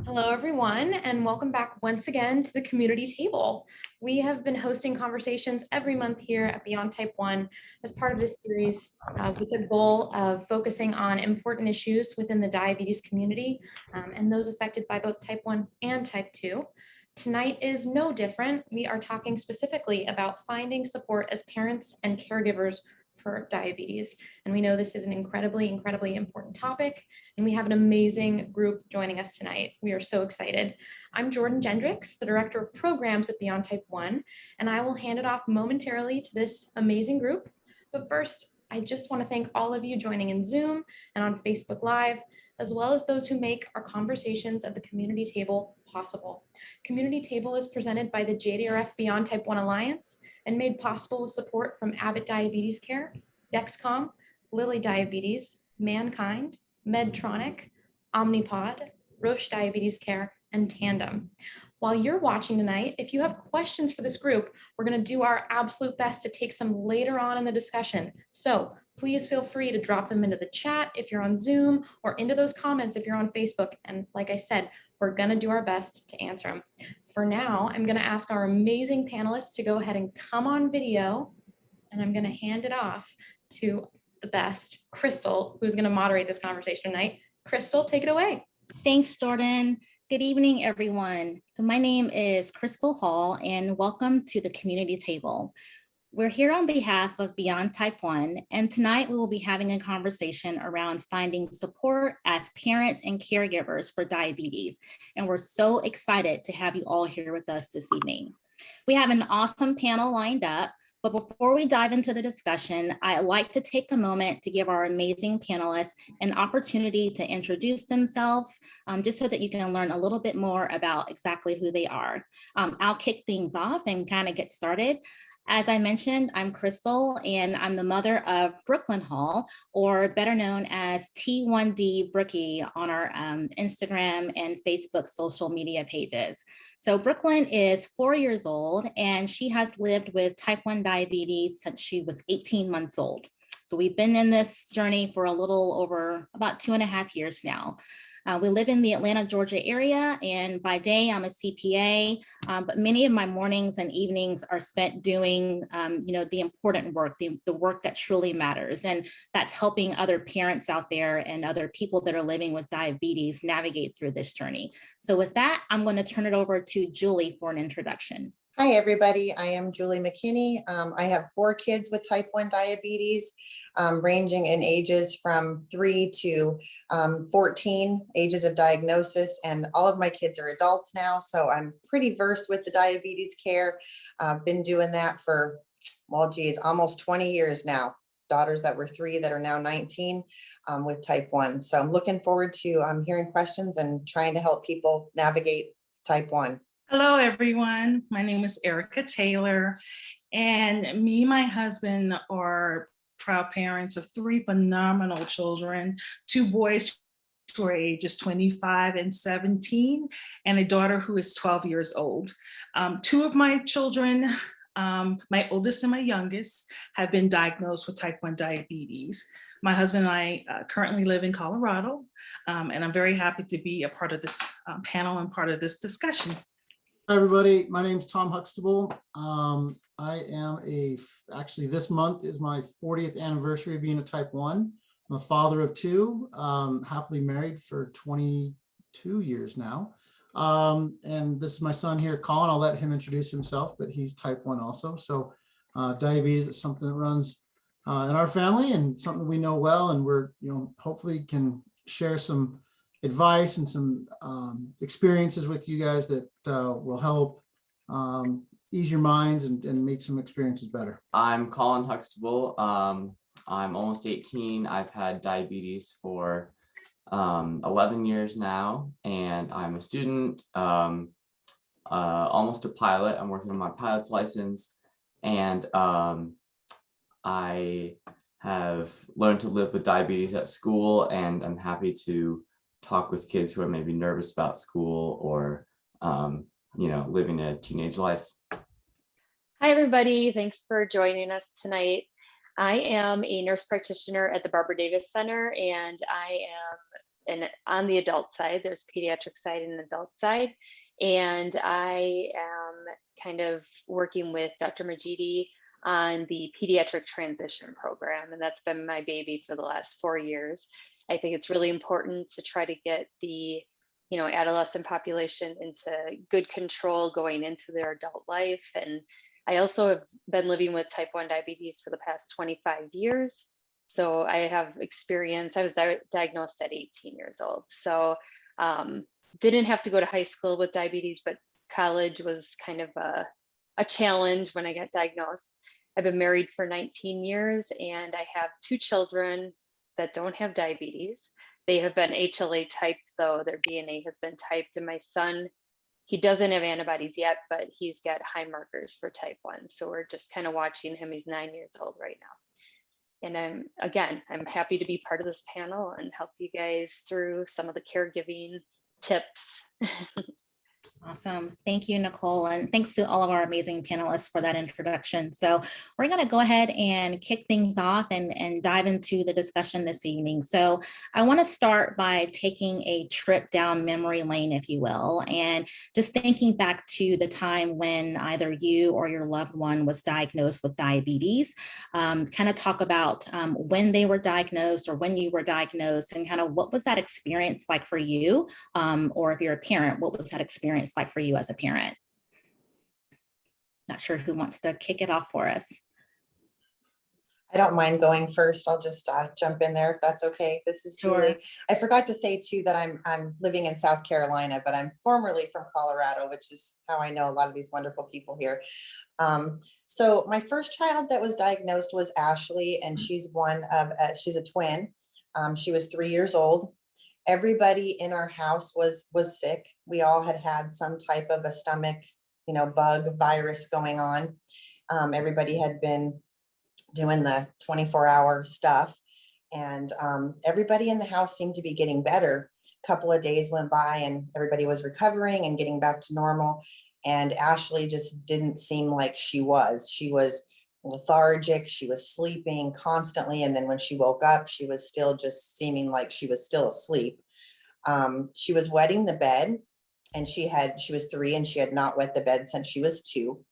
Hello, everyone, and welcome back once again to the community table. We have been hosting conversations every month here at Beyond Type 1 as part of this series with the goal of focusing on important issues within the diabetes community and those affected by both Type 1 and Type 2. Tonight is no different. We are talking specifically about finding support as parents and caregivers for diabetes. And we know this is an incredibly important topic. And we have an amazing group joining us tonight. We are so excited. I'm Jordan Gendricks, the Director of Programs at Beyond Type 1, and I will hand it off momentarily to this amazing group. But first, I just want to thank all of you joining in Zoom and on Facebook Live, as well as those who make our conversations at the Community Table possible. Community Table is presented by the JDRF-Beyond Type 1 Alliance and made possible with support from Abbott Diabetes Care, Dexcom, Lilly Diabetes, MannKind, Medtronic, Omnipod, Roche Diabetes Care, and Tandem. While you're watching tonight, if you have questions for this group, we're going to do our absolute best to take some later on in the discussion. So please feel free to drop them into the chat if you're on Zoom or into those comments if you're on Facebook. And like I said, we're going to do our best to answer them. For now, I'm going to ask our amazing panelists to go ahead and come on video, and I'm going to hand it off to the best, Crystal, who's going to moderate this conversation tonight. Crystal, take it away. Thanks, Jordan. Good evening, everyone. So my name is Crystal Hall, and welcome to the Community Table. We're here on behalf of Beyond Type 1, and tonight we will be having a conversation around finding support as parents and caregivers for diabetes. And we're so excited to have you all here with us this evening. We have an awesome panel lined up, but before we dive into the discussion, I'd like to take a moment to give our amazing panelists an opportunity to introduce themselves, just so that you can learn a little bit more about exactly who they are. I'll kick things off and kind of get started. As I mentioned, I'm Crystal, and I'm the mother of Brooklyn Hall, or better known as T1D Brookie on our Instagram and Facebook social media pages. So Brooklyn is 4 years old, and she has lived with type 1 diabetes since she was 18 months old. So we've been in this journey for a little over about 2.5 years now. We live in the Atlanta, Georgia area, and by day I'm a CPA, but many of my mornings and evenings are spent doing, the important work, the work that truly matters, and that's helping other parents out there and other people that are living with diabetes navigate through this journey. So with that, I'm going to turn it over to Julie for an introduction. Hi, everybody. I am Julie McKinney. I have 4 kids with type 1 diabetes, ranging in ages from 3 to 14 ages of diagnosis. And all of my kids are adults now, so I'm pretty versed with the diabetes care. I've been doing that for, almost 20 years now. Daughters that were 3 that are now 19 with type 1. So I'm looking forward to hearing questions and trying to help people navigate type 1. Hello, everyone. My name is Erica Taylor, and me and my husband are proud parents of 3 phenomenal children, 2 boys who are ages 25 and 17, and a daughter who is 12 years old. 2 of my children, my oldest and my youngest, have been diagnosed with type 1 diabetes. My husband and I currently live in Colorado, and I'm very happy to be a part of this panel and part of this discussion. Hi, everybody. My name is Tom Huxtable. I am actually this month is my 40th anniversary of being a type 1. I'm a father of 2, happily married for 22 years now. And this is my son here, Colin. I'll let him introduce himself, but he's type 1 also. So diabetes is something that runs in our family and something we know well, and we're, hopefully can share some advice and some experiences with you guys that will help ease your minds and make some experiences better. I'm Colin Huxtable. I'm almost 18. I've had diabetes for 11 years now, and I'm a student, almost a pilot. I'm working on my pilot's license, and I have learned to live with diabetes at school, and I'm happy to talk with kids who are maybe nervous about school or, living a teenage life. Hi, everybody. Thanks for joining us tonight. I am a nurse practitioner at the Barbara Davis Center, and I am and on the adult side, there's pediatric side and adult side. And I am kind of working with Dr. Majidi on the pediatric transition program. And that's been my baby for the last 4 years. I think it's really important to try to get the adolescent population into good control going into their adult life. And I also have been living with type 1 diabetes for the past 25 years. So I have experience. I was diagnosed at 18 years old. So didn't have to go to high school with diabetes, but college was kind of a challenge when I got diagnosed. I've been married for 19 years and I have 2 children that don't have diabetes. They have been HLA typed, though their DNA has been typed. And my son, he doesn't have antibodies yet, but he's got high markers for type 1. So we're just kind of watching him. He's 9 years old right now. And I'm happy to be part of this panel and help you guys through some of the caregiving tips. Awesome. Thank you, Nicole. And thanks to all of our amazing panelists for that introduction. So we're going to go ahead and kick things off and dive into the discussion this evening. So I want to start by taking a trip down memory lane, if you will, and just thinking back to the time when either you or your loved one was diagnosed with diabetes, kind of talk about when they were diagnosed or when you were diagnosed and kind of what was that experience like for you? Or if you're a parent, what was that experience like for you as a parent? Not sure who wants to kick it off for us. I don't mind going first. I'll just jump in there if that's okay. This is Julie. Sure. I forgot to say too that I'm living in South Carolina, but I'm formerly from Colorado, which is how I know a lot of these wonderful people here. So my first child that was diagnosed was Ashley, and she's she's a twin. She was 3 years old. Everybody in our house was sick. We all had some type of a stomach, bug virus going on. Everybody had been doing the 24-hour stuff, and everybody in the house seemed to be getting better. A couple of days went by and everybody was recovering and getting back to normal. And Ashley just didn't seem like she was. She was lethargic. She was sleeping constantly. And then when she woke up, she was still just seeming like she was still asleep. She was wetting the bed, and she was 3 and she had not wet the bed since she was 2.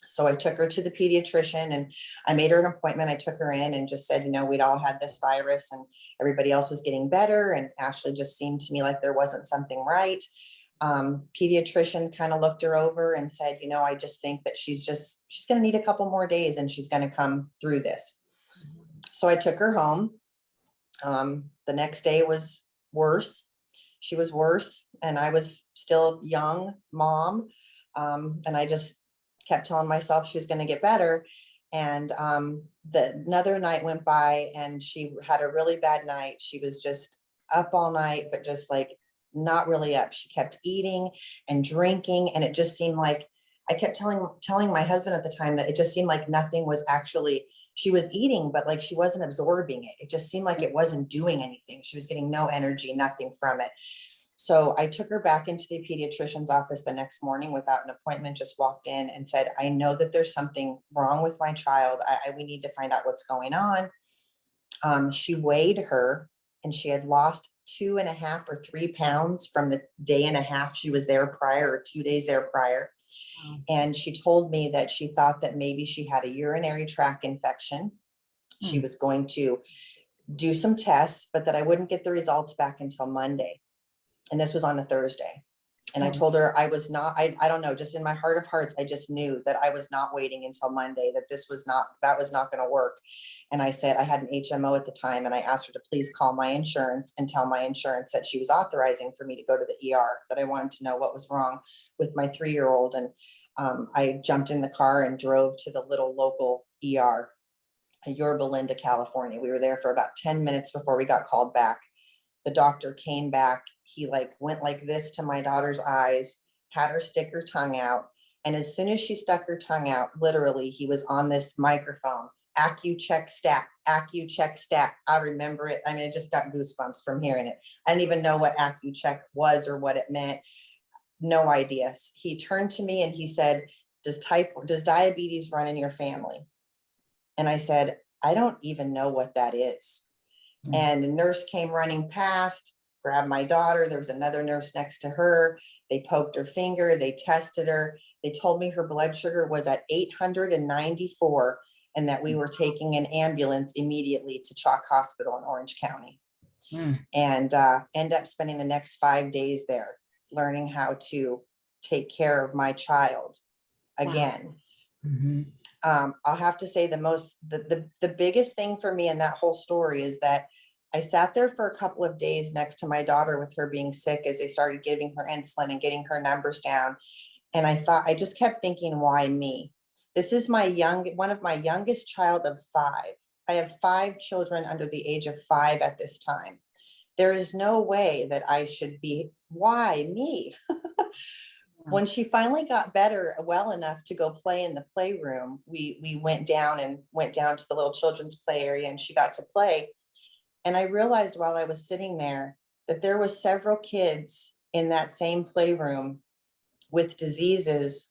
So I took her to the pediatrician and I made her an appointment. I took her in and just said, we'd all had this virus and everybody else was getting better. And Ashley just seemed to me like there wasn't something right. Pediatrician kind of looked her over and said, I just think that she's going to need a couple more days and she's going to come through this. So I took her home. The next day was worse. She was worse and I was still a young mom. And I just kept telling myself she was going to get better. And another night went by and she had a really bad night. She was just up all night, but just like not really up. She kept eating and drinking. And it just seemed like, I kept telling my husband at the time that it just seemed like nothing was actually, she was eating, but like she wasn't absorbing it. It just seemed like it wasn't doing anything. She was getting no energy, nothing from it. So I took her back into the pediatrician's office the next morning without an appointment, just walked in and said, I know that there's something wrong with my child. We need to find out what's going on. She weighed her and she had lost 2.5 or 3 pounds from the day and a half she was there prior, or 2 days there prior. And she told me that she thought that maybe she had a urinary tract infection. She was going to do some tests, but that I wouldn't get the results back until Monday. And this was on a Thursday. And I told her I was not, I don't know, just in my heart of hearts, I just knew that I was not waiting until Monday, that that was not going to work. And I said, I had an HMO at the time, and I asked her to please call my insurance and tell my insurance that she was authorizing for me to go to the ER, that I wanted to know what was wrong with my 3-year-old. And I jumped in the car and drove to the little local ER, Yorba Linda, California. We were there for about 10 minutes before we got called back. The doctor came back. He went like this to my daughter's eyes, had her stick her tongue out. And as soon as she stuck her tongue out, literally, he was on this microphone, AccuCheck stat, AccuCheck stat. I remember it. I mean, I just got goosebumps from hearing it. I didn't even know what AccuCheck was or what it meant. No idea. He turned to me and he said, does diabetes run in your family? And I said, I don't even know what that is. And the nurse came running past. grabbed my daughter. There was another nurse next to her. They poked her finger, they tested her. They told me her blood sugar was at 894 and that we were taking an ambulance immediately to Chalk Hospital in Orange County. And end up spending the next 5 days there, learning how to take care of my child again. I'll have to say the biggest thing for me in that whole story is that I sat there for a couple of days next to my daughter with her being sick as they started giving her insulin and getting her numbers down. And I just kept thinking, why me? This is one of my youngest child of 5. I have 5 children under the age of 5 at this time. There is no way that I should be, why me? When she finally got better, well enough to go play in the playroom, we went down to the little children's play area and she got to play. And I realized while I was sitting there that there was several kids in that same playroom with diseases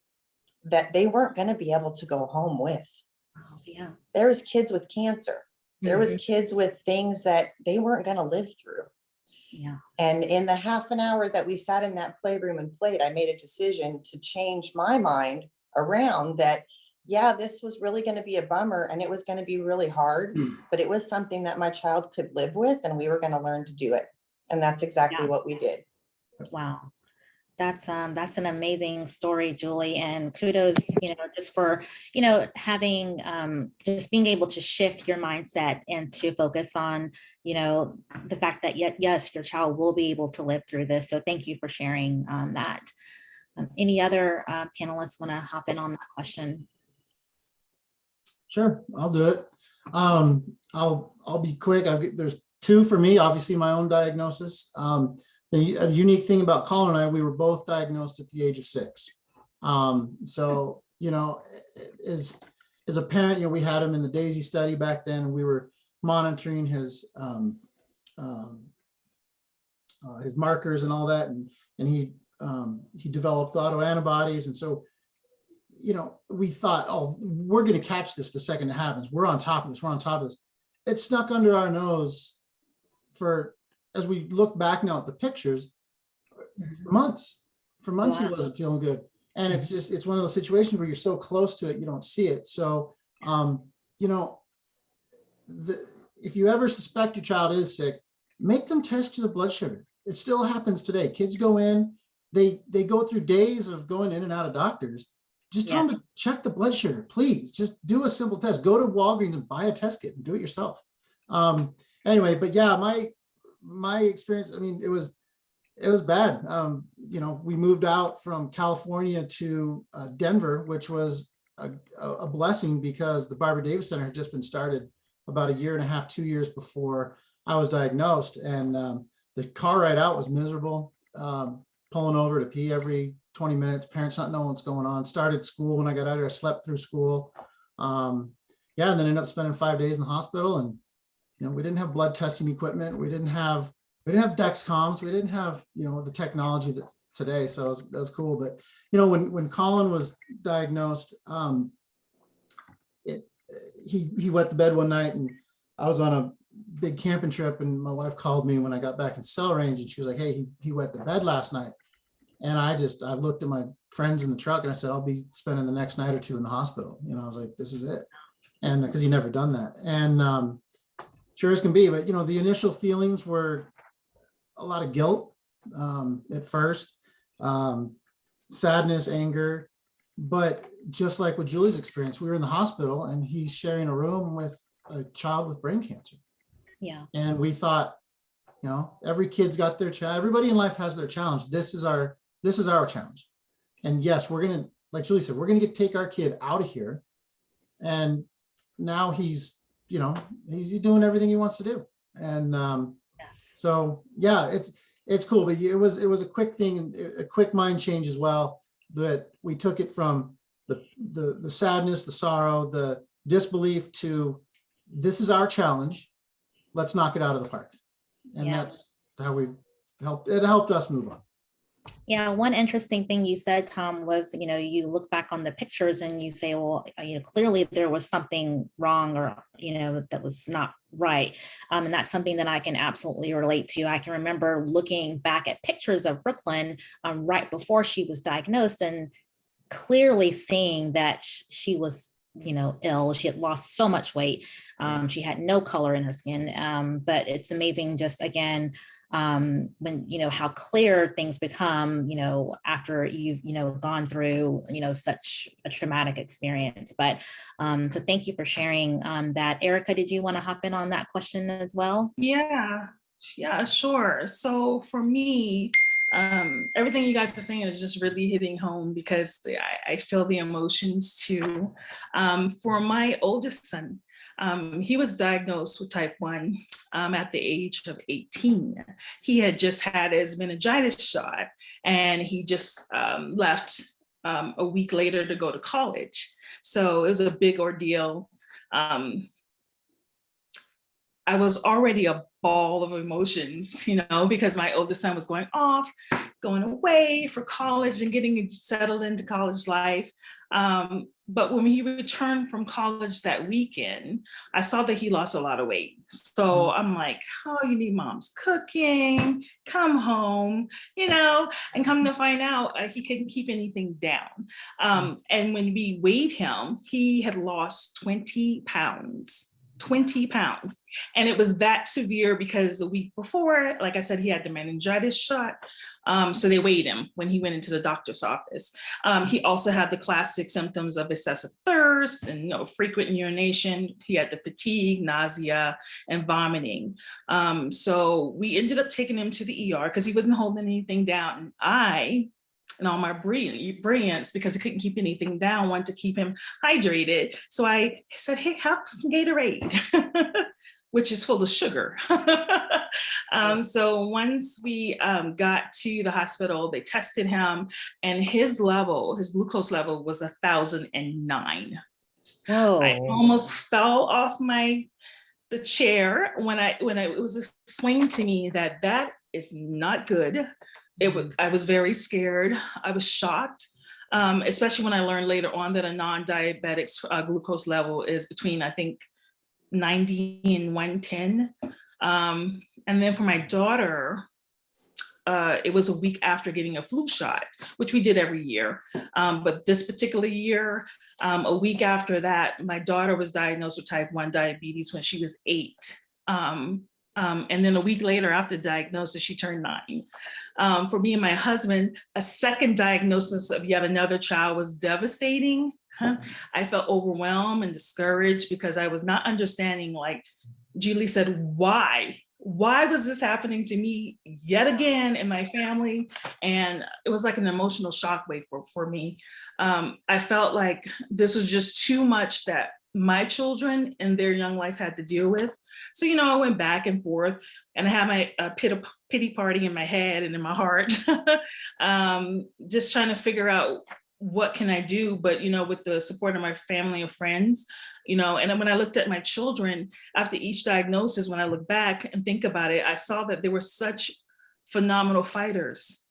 that they weren't going to be able to go home with. Oh, yeah. There was kids with cancer. There was kids with things that they weren't going to live through. Yeah. And in the half an hour that we sat in that playroom and played, I made a decision to change my mind around that. Yeah, this was really going to be a bummer and it was going to be really hard, but it was something that my child could live with and we were going to learn to do it. And that's exactly what we did. Wow. That's an amazing story, Julie, and kudos, just for, having, just being able to shift your mindset and to focus on, the fact that yes, your child will be able to live through this. So thank you for sharing that. Any other panelists want to hop in on that question? Sure, I'll do it. I'll be quick. There's 2 for me, obviously my own diagnosis. A unique thing about Colin and I, we were both diagnosed at the age of 6. So, as a parent, we had him in the DAISY study back then, and we were monitoring his markers and all that. And he developed autoantibodies. And so, we thought, oh, we're going to catch this the second it happens. We're on top of this. We're on top of this. It snuck under our nose as we look back now at the pictures, for months. Wow. He wasn't feeling good. And it's one of those situations where you're so close to it, you don't see it. So, if you ever suspect your child is sick, make them test the blood sugar. It still happens today. Kids go in, they go through days of going in and out of doctors. Just tell them to check the blood sugar, please. Just do a simple test. Go to Walgreens and buy a test kit and do it yourself. Anyway, but yeah, my experience, it was bad. We moved out from California to Denver, which was a blessing because the Barbara Davis Center had just been started about 1.5 years, 2 years before I was diagnosed. And the car ride out was miserable, pulling over to pee every 20 minutes, parents not knowing what's going on. Started school when I got out of there, I slept through school. And then ended up spending 5 days in the hospital. And we didn't have blood testing equipment. We didn't have Dexcoms. We didn't have, the technology that's today. So that was cool. But, when Colin was diagnosed, he wet the bed one night and I was on a big camping trip and my wife called me when I got back in cell range and she was like, hey, he wet the bed last night. And I looked at my friends in the truck and I said, I'll be spending the next night or 2 in the hospital. I was like, this is it. And because he never done that. And, sure as can be, but the initial feelings were a lot of guilt at first, sadness, anger, but just like with Julie's experience, we were in the hospital and he's sharing a room with a child with brain cancer. Yeah. And we thought, every kid's got their challenge. Everybody in life has their challenge. This is our challenge. And yes, we're going to, like Julie said, we're going to take our kid out of here. And now he's doing everything he wants to do. And so, yeah, it's cool. But it was a quick thing, a quick mind change as well, that we took it from the sadness, the sorrow, the disbelief to this is our challenge. Let's knock it out of the park. And that's how it helped us move on. Yeah, one interesting thing you said, Tom, was, you look back on the pictures and you say, well, clearly there was something wrong or, that was not Right. And that's something that I can absolutely relate to. I can remember looking back at pictures of Brooklyn right before she was diagnosed and clearly seeing that she was, ill. She had lost so much weight. She had no color in her skin. But it's amazing just again, when, how clear things become, after you've, gone through, such a traumatic experience. But so thank you for sharing that. Erica, did you want to hop in on that question as well? Yeah, sure. So for me, everything you guys are saying is just really hitting home because I feel the emotions too. For my oldest son, he was diagnosed with type 1 at the age of 18. He had just had his meningitis shot and he just left a week later to go to college. So it was a big ordeal. I was already a ball of emotions, because my oldest son was going away for college and getting settled into college life. But when he returned from college that weekend, I saw that he lost a lot of weight. So I'm like, oh, you need mom's cooking, come home, and come to find out he couldn't keep anything down. And when we weighed him, he had lost 20 pounds. 20 pounds. And it was that severe because the week before, like I said, he had the meningitis shot. So they weighed him when he went into the doctor's office. He also had the classic symptoms of excessive thirst and frequent urination. He had the fatigue, nausea, and vomiting. So we ended up taking him to the ER because he wasn't holding anything down. And all my brilliance, because he couldn't keep anything down, wanted to keep him hydrated. So I said, hey, have some Gatorade, which is full of sugar. So once we got to the hospital, they tested him and his glucose level was 1,009. Whoa. I almost fell off the chair when it was explained to me that is not good. I was very scared. I was shocked, especially when I learned later on that a non-diabetic's glucose level is between, I think, 90 and 110. And then for my daughter, it was a week after getting a flu shot, which we did every year. But this particular year, a week after that, my daughter was diagnosed with type 1 diabetes when she was 8. And then a week later after diagnosis, she turned 9. For me and my husband, a second diagnosis of yet another child was devastating. I felt overwhelmed and discouraged because I was not understanding, like Julie said, why? Why was this happening to me yet again in my family? And it was like an emotional shockwave for me. I felt like this was just too much that my children in their young life had to deal with. So, I went back and forth and I had my pity party in my head and in my heart, just trying to figure out what can I do, but, with the support of my family and friends, and then when I looked at my children after each diagnosis, when I look back and think about it, I saw that they were such phenomenal fighters.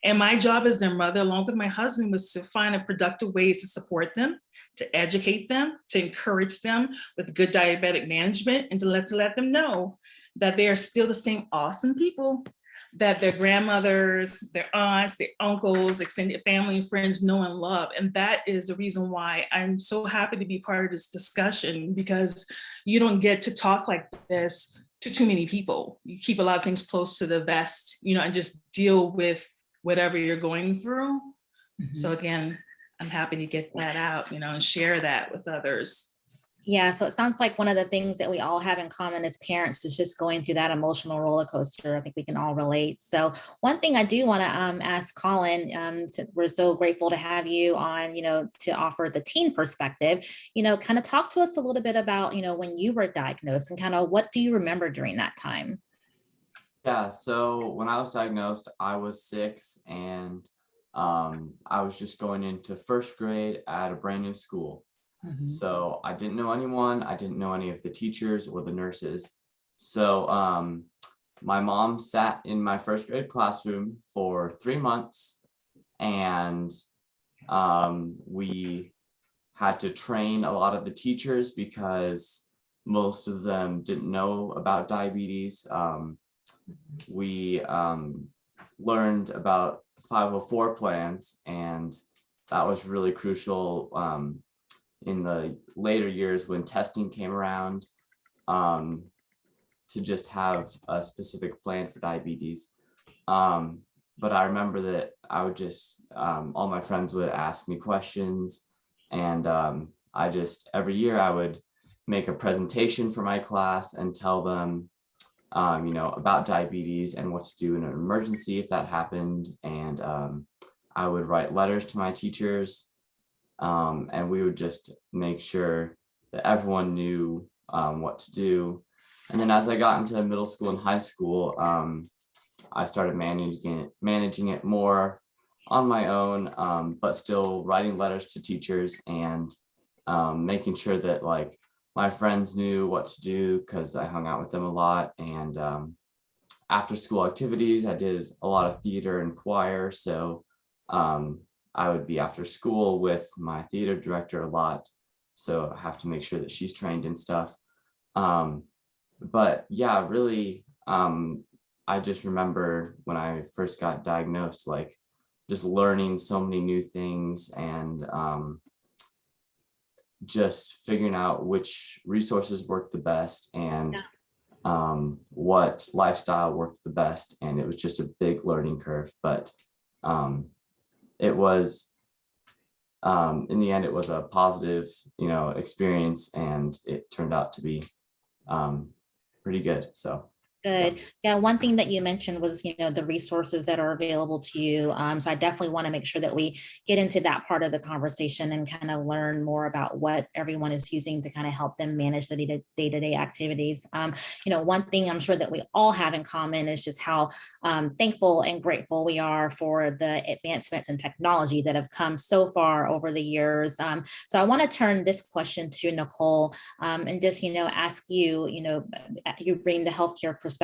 And my job as their mother, along with my husband, was to find productive ways to support them, to educate them, to encourage them with good diabetic management, and to let them know that they are still the same awesome people that their grandmothers, their aunts, their uncles, extended family and friends know and love. And that is the reason why I'm so happy to be part of this discussion, because you don't get to talk like this to too many people. You keep a lot of things close to the vest, and just deal with whatever you're going through. Mm-hmm. So again, I'm happy to get that out, and share that with others. Yeah, so it sounds like one of the things that we all have in common as parents is just going through that emotional roller coaster. I think we can all relate. So one thing I do want to ask Colin, we're so grateful to have you on, to offer the teen perspective, kind of talk to us a little bit about, when you were diagnosed and kind of what do you remember during that time? Yeah, so when I was diagnosed, I was 6 and I was just going into first grade at a brand new school. Mm-hmm. So I didn't know anyone. I didn't know any of the teachers or the nurses. So my mom sat in my first grade classroom for 3 months, and we had to train a lot of the teachers because most of them didn't know about diabetes. We learned about 504 plans, and that was really crucial in the later years when testing came around, to just have a specific plan for diabetes. But I remember that I would just, all my friends would ask me questions, and I just, every year I would make a presentation for my class and tell them, about diabetes and what to do in an emergency if that happened. And I would write letters to my teachers, and we would just make sure that everyone knew what to do. And then as I got into middle school and high school, I started managing it more on my own, but still writing letters to teachers and making sure that like my friends knew what to do because I hung out with them a lot. And after school activities, I did a lot of theater and choir. So I would be after school with my theater director a lot. So I have to make sure that she's trained and stuff. But yeah, really, I just remember when I first got diagnosed, like just learning so many new things and just figuring out which resources worked the best and what lifestyle worked the best. And it was just a big learning curve, but it was, in the end, it was a positive, experience, and it turned out to be pretty good. So. Good. Yeah, one thing that you mentioned was, the resources that are available to you. So I definitely want to make sure that we get into that part of the conversation and kind of learn more about what everyone is using to kind of help them manage the day-to-day activities. One thing I'm sure that we all have in common is just how thankful and grateful we are for the advancements in technology that have come so far over the years. So I want to turn this question to Nicole and just, ask you, you bring the healthcare perspective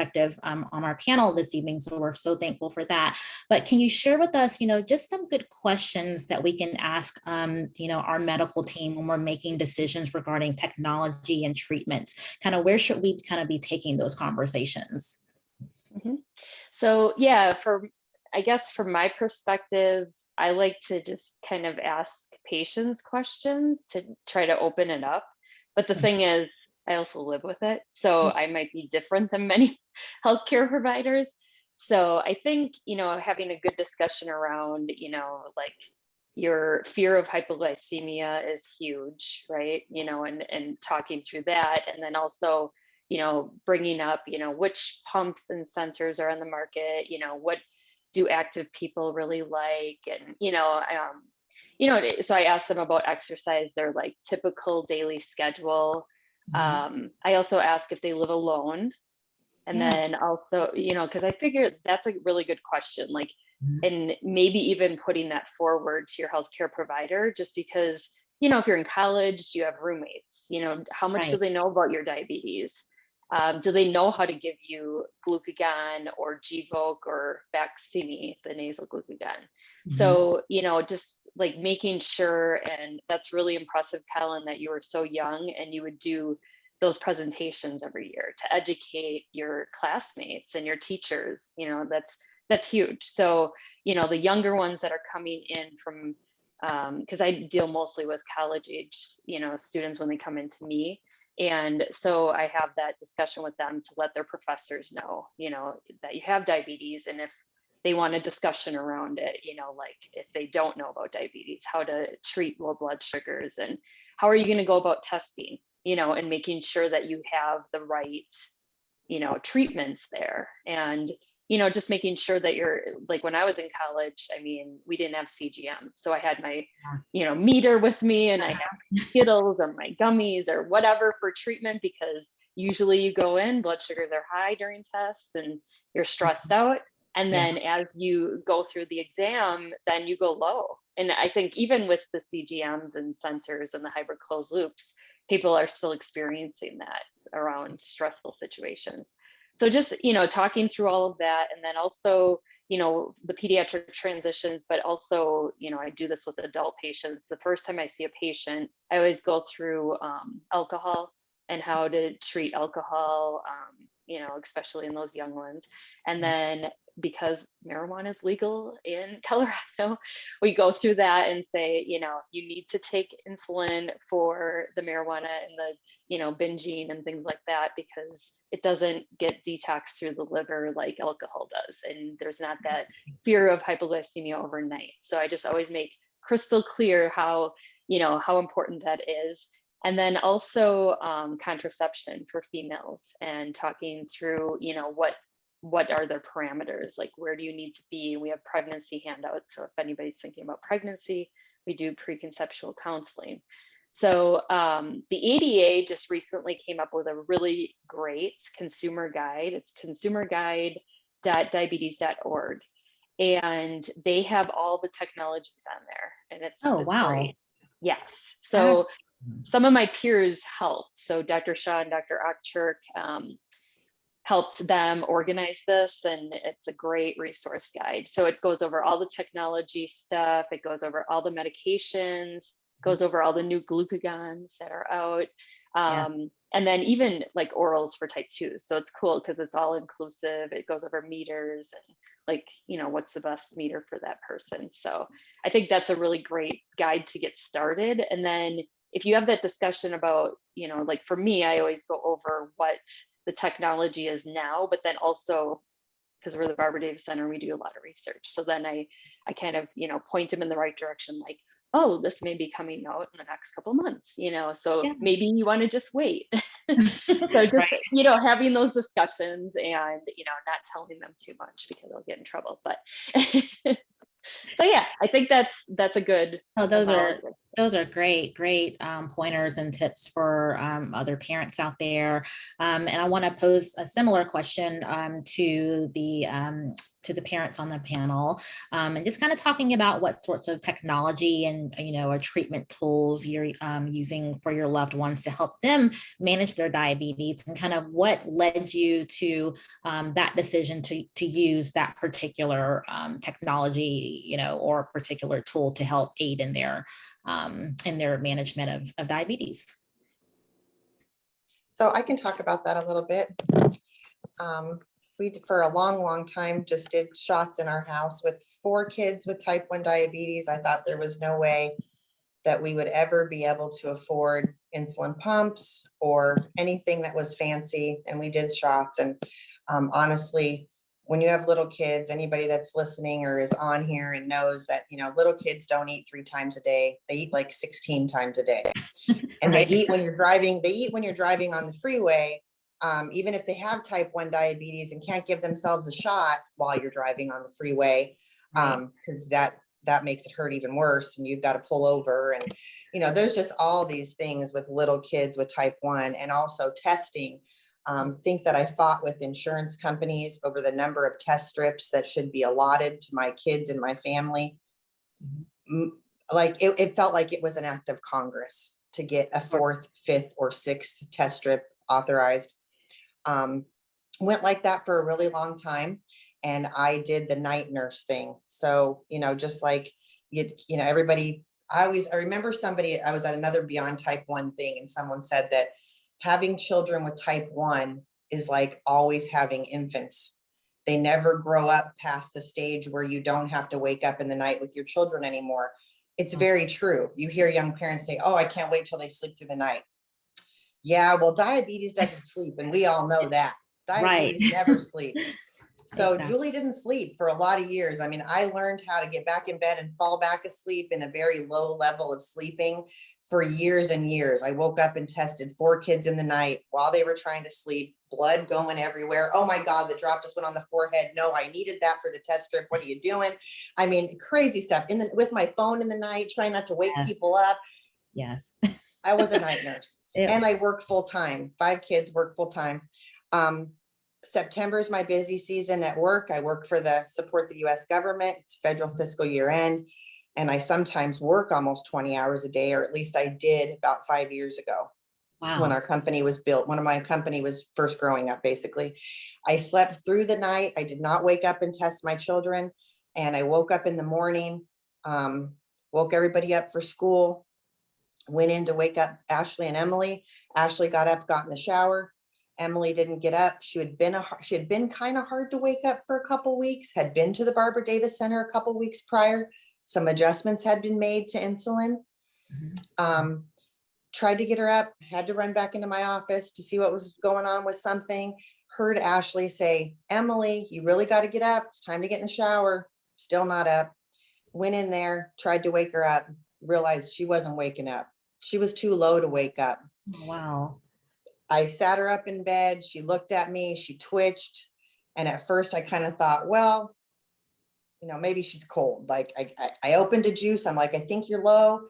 on our panel this evening, so we're so thankful for that. But can you share with us, just some good questions that we can ask, our medical team when we're making decisions regarding technology and treatments? Kind of where should we kind of be taking those conversations? Mm-hmm. So yeah, I guess from my perspective, I like to just kind of ask patients questions to try to open it up. But the thing is, I also live with it, so I might be different than many healthcare providers. So I think, having a good discussion around, like your fear of hypoglycemia is huge, right? And talking through that, and then also, bringing up, which pumps and sensors are on the market, what do active people really like, and so I asked them about exercise, their like typical daily schedule. I also ask if they live alone. And then also, because I figure that's a really good question, like, and maybe even putting that forward to your healthcare provider, just because, if you're in college, you have roommates, how much do they know about your diabetes? Do they know how to give you glucagon or Gvoke or Baqsimi, the nasal glucagon? So, just like making sure, and that's really impressive, Kellen, that you were so young and you would do those presentations every year to educate your classmates and your teachers. That's huge. So, the younger ones that are coming in from, because I deal mostly with college age, students when they come into me. And so I have that discussion with them to let their professors know, that you have diabetes, and if they want a discussion around it, like if they don't know about diabetes, how to treat low blood sugars, and how are you going to go about testing, and making sure that you have the right, treatments there. And, just making sure that you're, like when I was in college, I mean, we didn't have CGM. So I had my, meter with me, and I had my Skittles or my gummies or whatever for treatment, because usually you go in, blood sugars are high during tests and you're stressed out. And then as you go through the exam, then you go low. And I think even with the CGMs and sensors and the hybrid closed loops, people are still experiencing that around stressful situations. So just, talking through all of that. And then also, the pediatric transitions, but also, I do this with adult patients. The first time I see a patient, I always go through alcohol and how to treat alcohol, especially in those young ones. And then because marijuana is legal in Colorado, we go through that and say, you need to take insulin for the marijuana and the, binging and things like that, because it doesn't get detoxed through the liver like alcohol does. And there's not that fear of hypoglycemia overnight. So I just always make crystal clear how important that is. And then also contraception for females, and talking through, what are their parameters? Like, where do you need to be? We have pregnancy handouts. So if anybody's thinking about pregnancy, we do preconceptual counseling. So the ADA just recently came up with a really great consumer guide. It's consumerguide.diabetes.org. And they have all the technologies on there. And it's wow. great. Yeah. So some of my peers helped. So Dr. Shaw and Dr. Ockchurk helped them organize this, and it's a great resource guide. So it goes over all the technology stuff. It goes over all the medications, goes over all the new glucagons that are out. And then even like orals for type 2. So it's cool because it's all inclusive. It goes over meters and what's the best meter for that person. So I think that's a really great guide to get started. And then if you have that discussion about, like for me, I always go over what the technology is now, but then also, because we're the Barbara Davis Center, we do a lot of research. So then I kind of, point them in the right direction, like, oh, this may be coming out in the next couple months, so maybe you want to just wait. So just, having those discussions and, not telling them too much because they'll get in trouble. But so yeah, I think that's a good. Oh, those are great pointers and tips for other parents out there. And I want to pose a similar question to the parents on the panel, and just kind of talking about what sorts of technology and or treatment tools you're using for your loved ones to help them manage their diabetes, and kind of what led you to that decision to use that particular technology, or particular tool to help aid in their management of diabetes. So I can talk about that a little bit. We, for a long time, just did shots in our house with 4 kids with type 1 diabetes. I thought there was no way that we would ever be able to afford insulin pumps or anything that was fancy. And we did shots. And honestly, when you have little kids, anybody that's listening or is on here and knows that, little kids don't eat 3 times a day. They eat like 16 times a day. And they eat when you're driving. They eat when you're driving on the freeway. Even if they have type 1 diabetes and can't give themselves a shot while you're driving on the freeway, because that makes it hurt even worse, and you've got to pull over. And there's just all these things with little kids with type 1, and also testing. Think that I fought with insurance companies over the number of test strips that should be allotted to my kids and my family. Like it felt like it was an act of Congress to get a 4th, 5th, or 6th test strip authorized. Went like that for a really long time. And I did the night nurse thing. So, just like, everybody, I remember somebody, I was at another Beyond Type 1 thing, and someone said that having children with type 1 is like always having infants. They never grow up past the stage where you don't have to wake up in the night with your children anymore. It's very true. You hear young parents say, oh, I can't wait till they sleep through the night. Yeah, well, diabetes doesn't sleep, and we all know that. Diabetes never sleeps. So exactly. Julie didn't sleep for a lot of years. I mean, I learned how to get back in bed and fall back asleep in a very low level of sleeping for years and years. I woke up and tested 4 kids in the night while they were trying to sleep, blood going everywhere. Oh my God, the drop just went on the forehead. No, I needed that for the test strip. What are you doing? I mean, crazy stuff with my phone in the night, trying not to wake people up. Yes. I was a night nurse. And I work full time. 5 kids, work full time. September is my busy season at work. I work for support the US government. It's federal fiscal year end. And I sometimes work almost 20 hours a day, or at least I did about 5 years ago. when Wow. our company was built, when my company was first growing up, basically. I slept through the night. I did not wake up and test my children. And I woke up in the morning, woke everybody up for school, went in to wake up Ashley and Emily. Ashley got up, got in the shower. Emily didn't get up. She had been kind of hard to wake up for a couple weeks, had been to the Barbara Davis Center a couple weeks prior. Some adjustments had been made to insulin. Tried to get her up, had to run back into my office to see what was going on with something. Heard Ashley say, Emily, you really got to get up. It's time to get in the shower. Still not up. Went in there, tried to wake her up, realized she wasn't waking up. She was too low to wake up. Wow. I sat her up in bed. She looked at me, she twitched. And at first I kind of thought, well, maybe she's cold. Like I opened a juice. I'm like, I think you're low.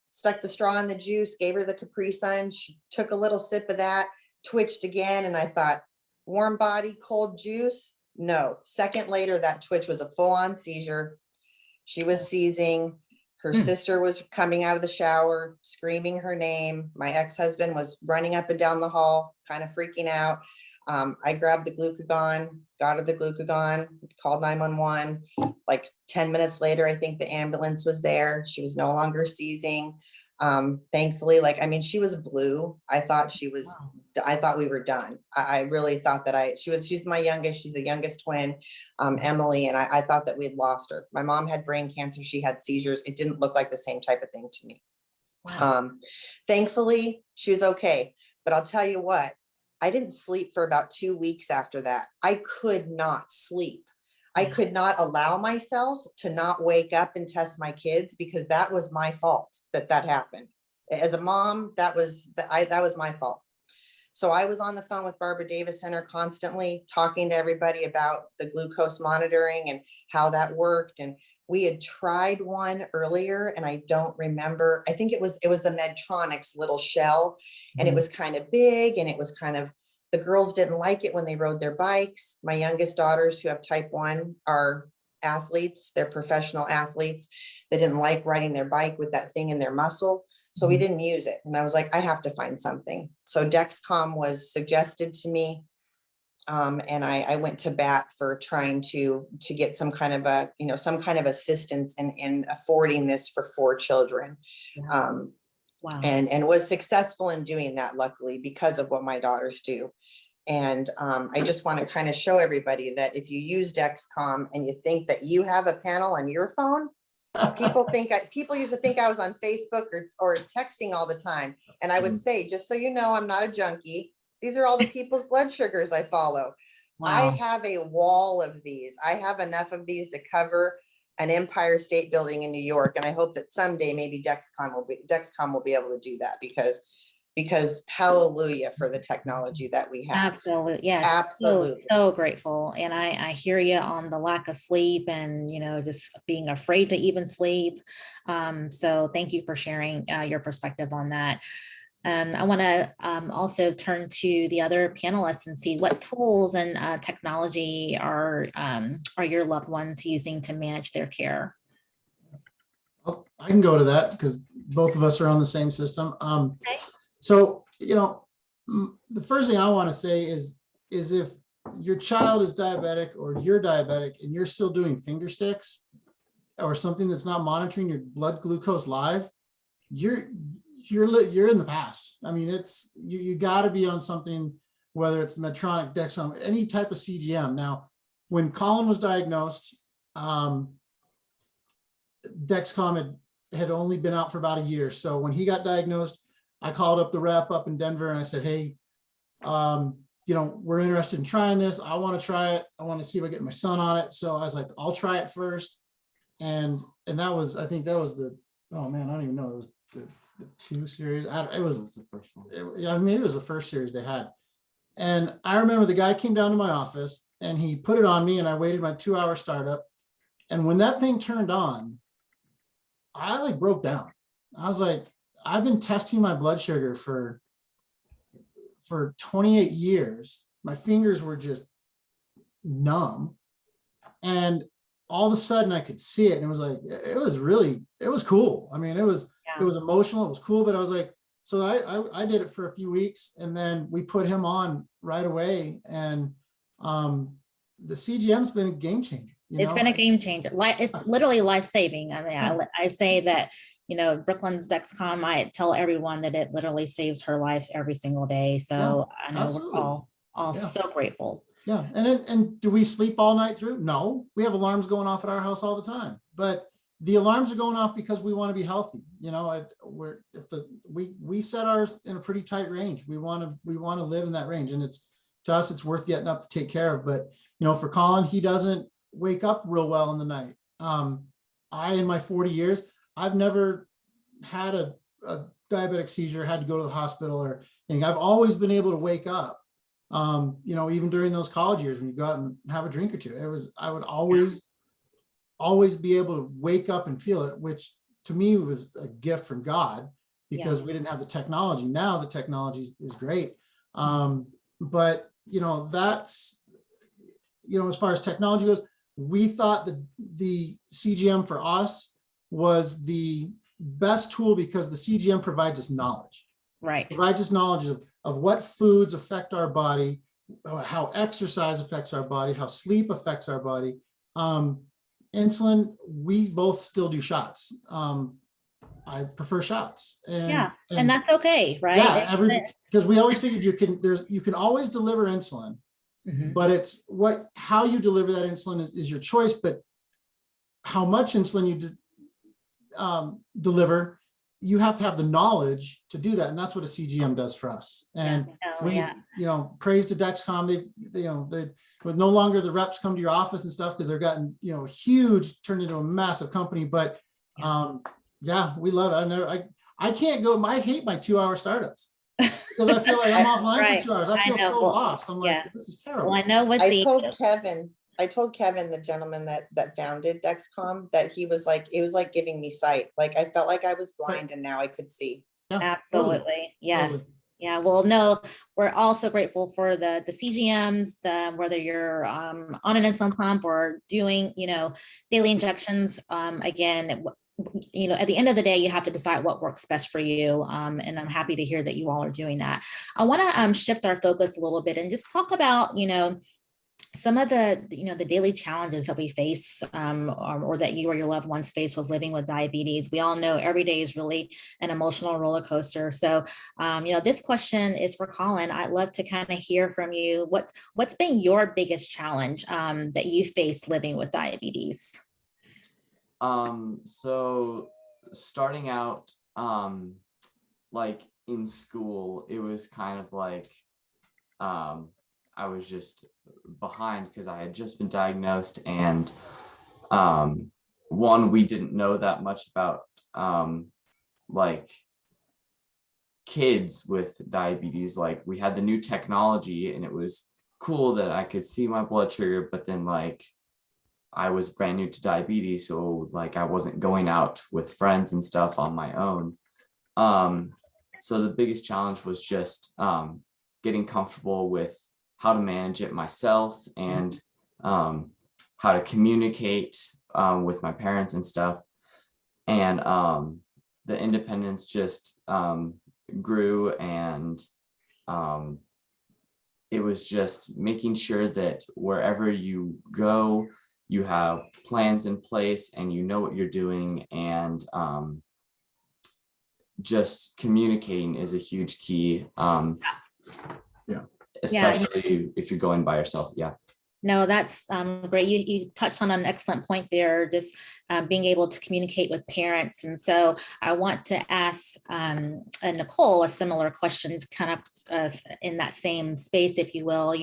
Stuck the straw in the juice, gave her the Capri Sun. She took a little sip of that, twitched again. And I thought, warm body, cold juice. No. Second later, that twitch was a full-on seizure. She was seizing. Her sister was coming out of the shower, screaming her name. My ex-husband was running up and down the hall, kind of freaking out. I grabbed the glucagon, got her the glucagon, called 911. Like 10 minutes later, I think the ambulance was there. She was no longer seizing. Thankfully, she was blue. I thought we were done. I really thought that she's my youngest. She's the youngest twin, Emily. And I thought that we had lost her. My mom had brain cancer. She had seizures. It didn't look like the same type of thing to me. Wow. Thankfully, she was okay. But I'll tell you what, I didn't sleep for about 2 weeks after that. I could not sleep. I could not allow myself to not wake up and test my kids because that was my fault that happened. As a mom, that was my fault. So I was on the phone with Barbara Davis Center constantly talking to everybody about the glucose monitoring and how that worked. And we had tried one earlier and I don't remember. I think it was the Medtronic's little shell, and it was kind of big, and it was kind of, the girls didn't like it when they rode their bikes. My youngest daughters who have type 1 are athletes. They're professional athletes. They didn't like riding their bike with that thing in their muscle. So we didn't use it. And I was like, I have to find something. So Dexcom was suggested to me. And I went to bat for trying to get some kind of assistance in affording this for 4 children. Wow. And was successful in doing that, luckily, because of what my daughters do. And I just want to kind of show everybody that if you use Dexcom and you think that you have a panel on your phone, people used to think I was on Facebook or texting all the time. And I would say, just so you know, I'm not a junkie. These are all the people's blood sugars I follow. Wow. I have a wall of these. I have enough of these to cover an Empire State Building in New York. And I hope that someday maybe Dexcom will be able to do that because hallelujah for the technology that we have. Absolutely. Yes. Absolutely. So grateful. And I hear you on the lack of sleep and, just being afraid to even sleep. So thank you for sharing your perspective on that. I want to also turn to the other panelists and see what tools and technology are your loved ones using to manage their care. Oh, I can go to that because both of us are on the same system. Okay. So, the first thing I want to say is if your child is diabetic or you're diabetic and you're still doing finger sticks or something that's not monitoring your blood glucose live, you're in the past. I mean, it's you got to be on something, whether it's Medtronic, Dexcom, any type of CGM. Now, when Colin was diagnosed, Dexcom had only been out for about a year. So when he got diagnosed, I called up the rep up in Denver and I said, hey, we're interested in trying this. I want to try it. I want to see if I get my son on it. So I was like, I'll try it first. And that was, I think that was oh man, I don't even know. It was the 2 series. It was the first one. Maybe it was the first series they had. And I remember the guy came down to my office and he put it on me and I waited my 2-hour startup. And when that thing turned on, I broke down. I was like, I've been testing my blood sugar for 28 years. My fingers were just numb. And all of a sudden I could see it. And it was like, it was cool. I mean, it was emotional. It was cool. But I was like, So I did it for a few weeks, and then we put him on right away. And the CGM's been a game changer. It's been a game changer. It's literally life-saving. I mean, Yeah. I say that, Brooklyn's Dexcom, I tell everyone that it literally saves her life every single day. So I know absolutely. we're all Yeah. so grateful. Yeah. And do we sleep all night through? No, we have alarms going off at our house all the time, but the alarms are going off because we want to be healthy. We set ours in a pretty tight range. We want to live in that range, and to us, it's worth getting up to take care of. But, for Colin, he doesn't wake up real well in the night. In my 40 years, I've never had a diabetic seizure, had to go to the hospital or anything. I've always been able to wake up. Even during those college years when you go out and have a drink or two, I would always be able to wake up and feel it, which to me was a gift from God, because we didn't have the technology. Now the technology is great. But that's, as far as technology goes, we thought that the CGM for us was the best tool because the CGM provides us knowledge. Right. Provides us knowledge of what foods affect our body, how exercise affects our body, how sleep affects our body. Insulin, we both still do shots. I prefer shots. And that's okay, right? Yeah, because we always figured you can always deliver insulin, but it's how you deliver that insulin is your choice, but how much insulin you deliver, you have to have the knowledge to do that, and that's what a CGM does for us. And praise to Dexcom. They with no longer the reps come to your office and stuff because they're gotten huge, turned into a massive company. But we love it. I can't go. I hate my 2-hour startups because I feel like I'm offline for 2 hours. I feel so lost. I'm like, this is terrible. Well, I know what I told Kevin, the gentleman that founded Dexcom, that it was like giving me sight. Like I felt like I was blind and now I could see. Yeah, absolutely. Totally. Yes. Totally. Yeah. Well, no, we're also grateful for the CGMs, whether you're on an insulin pump or doing, daily injections. Again, at the end of the day, you have to decide what works best for you. And I'm happy to hear that you all are doing that. I want to shift our focus a little bit and just talk about, some of the daily challenges that we face or that you or your loved ones face with living with diabetes. We all know every day is really an emotional roller coaster. So, this question is for Colin. I'd love to kind of hear from you. What's been your biggest challenge that you face living with diabetes? So starting out, like in school, it was kind of like, I was just behind because I had just been diagnosed, and we didn't know that much about like kids with diabetes. Like we had the new technology and it was cool that I could see my blood sugar, but then like I was brand new to diabetes, so like I wasn't going out with friends and stuff on my own. So the biggest challenge was just getting comfortable with how to manage it myself and how to communicate with my parents and stuff. And the independence just grew, and it was just making sure that wherever you go, you have plans in place and you know what you're doing, and just communicating is a huge key. Especially if you're going by yourself. No, that's great. You touched on an excellent point there, just being able to communicate with parents. And so I want to ask Nicole a similar question, kind of in that same space, if you will. Do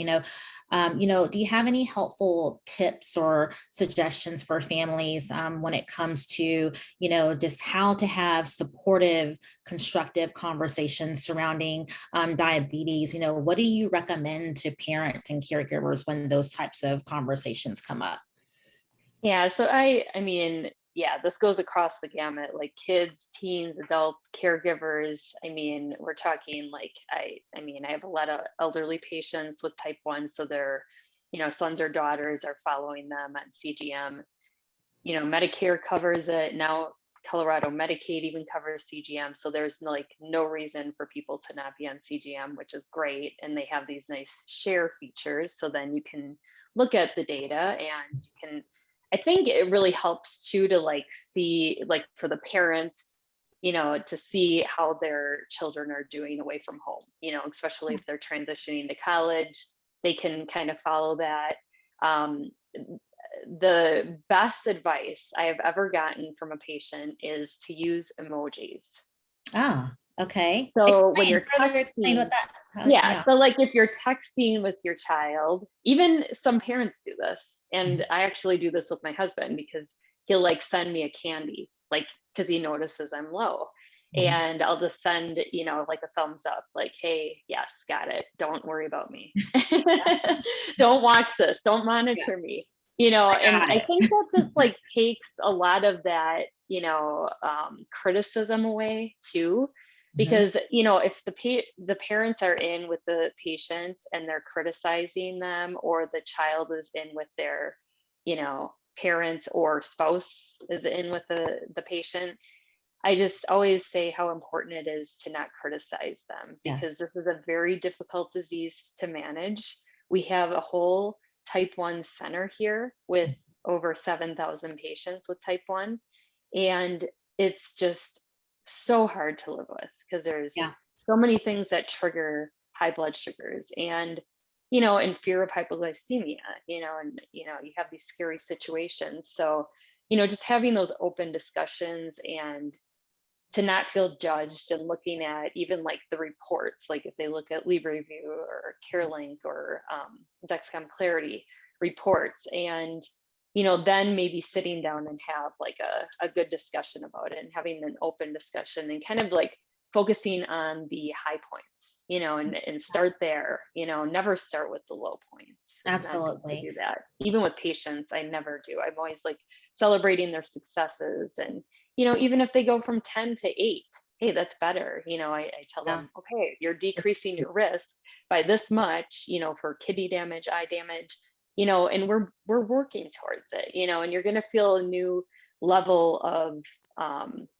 you have any helpful tips or suggestions for families when it comes to, just how to have supportive, constructive conversations surrounding diabetes? What do you recommend to parents and caregivers when those types of conversations come up? Yeah, so this goes across the gamut, like kids, teens, adults, caregivers. We're talking like, I have a lot of elderly patients with type 1, so their, sons or daughters are following them on CGM. Medicare covers it. Now Colorado Medicaid even covers CGM. So there's like no reason for people to not be on CGM, which is great. And they have these nice share features. So then you can look at the data and you can, I think it really helps too, to like see, like for the parents, you know, to see how their children are doing away from home, you know, especially if they're transitioning to college, they can kind of follow that. The best advice I have ever gotten from a patient is to use emojis. Ah, okay. So when you're explain what texting, that. yeah, so like if you're texting with your child, even some parents do this, and I actually do this with my husband because he'll like send me a candy, like because he notices I'm low. And I'll just send, you know, like a thumbs up, like, hey, yes, got it. Don't worry about me. Don't watch this. Don't monitor me. You know, and I think that this like takes a lot of that, you know, criticism away too, because, you know, if the parents are in with the patients and they're criticizing them, or the child is in with their, you know, parents or spouse is in with the patient, I just always say how important it is to not criticize them, because this is a very difficult disease to manage. We have a whole type 1 center here with over 7,000 patients with type 1. And it's just so hard to live with because there's so many things that trigger high blood sugars and, you know, and fear of hypoglycemia, you know, and, you know, you have these scary situations. So, you know, just having those open discussions and to not feel judged, and looking at even like the reports, like if they look at LibreView or CareLink or Dexcom Clarity reports, and, you know, then maybe sitting down and have like a good discussion about it and having an open discussion and kind of like focusing on the high points, you know, and start there, you know, never start with the low points. Absolutely. Do that. Even with patients, I never do. I'm always like celebrating their successes. And, you know, even if they go from 10 to 8, hey, that's better. You know, I tell them, okay, you're decreasing your risk by this much, you know, for kidney damage, eye damage, you know, and we're working towards it, you know, and you're going to feel a new level of,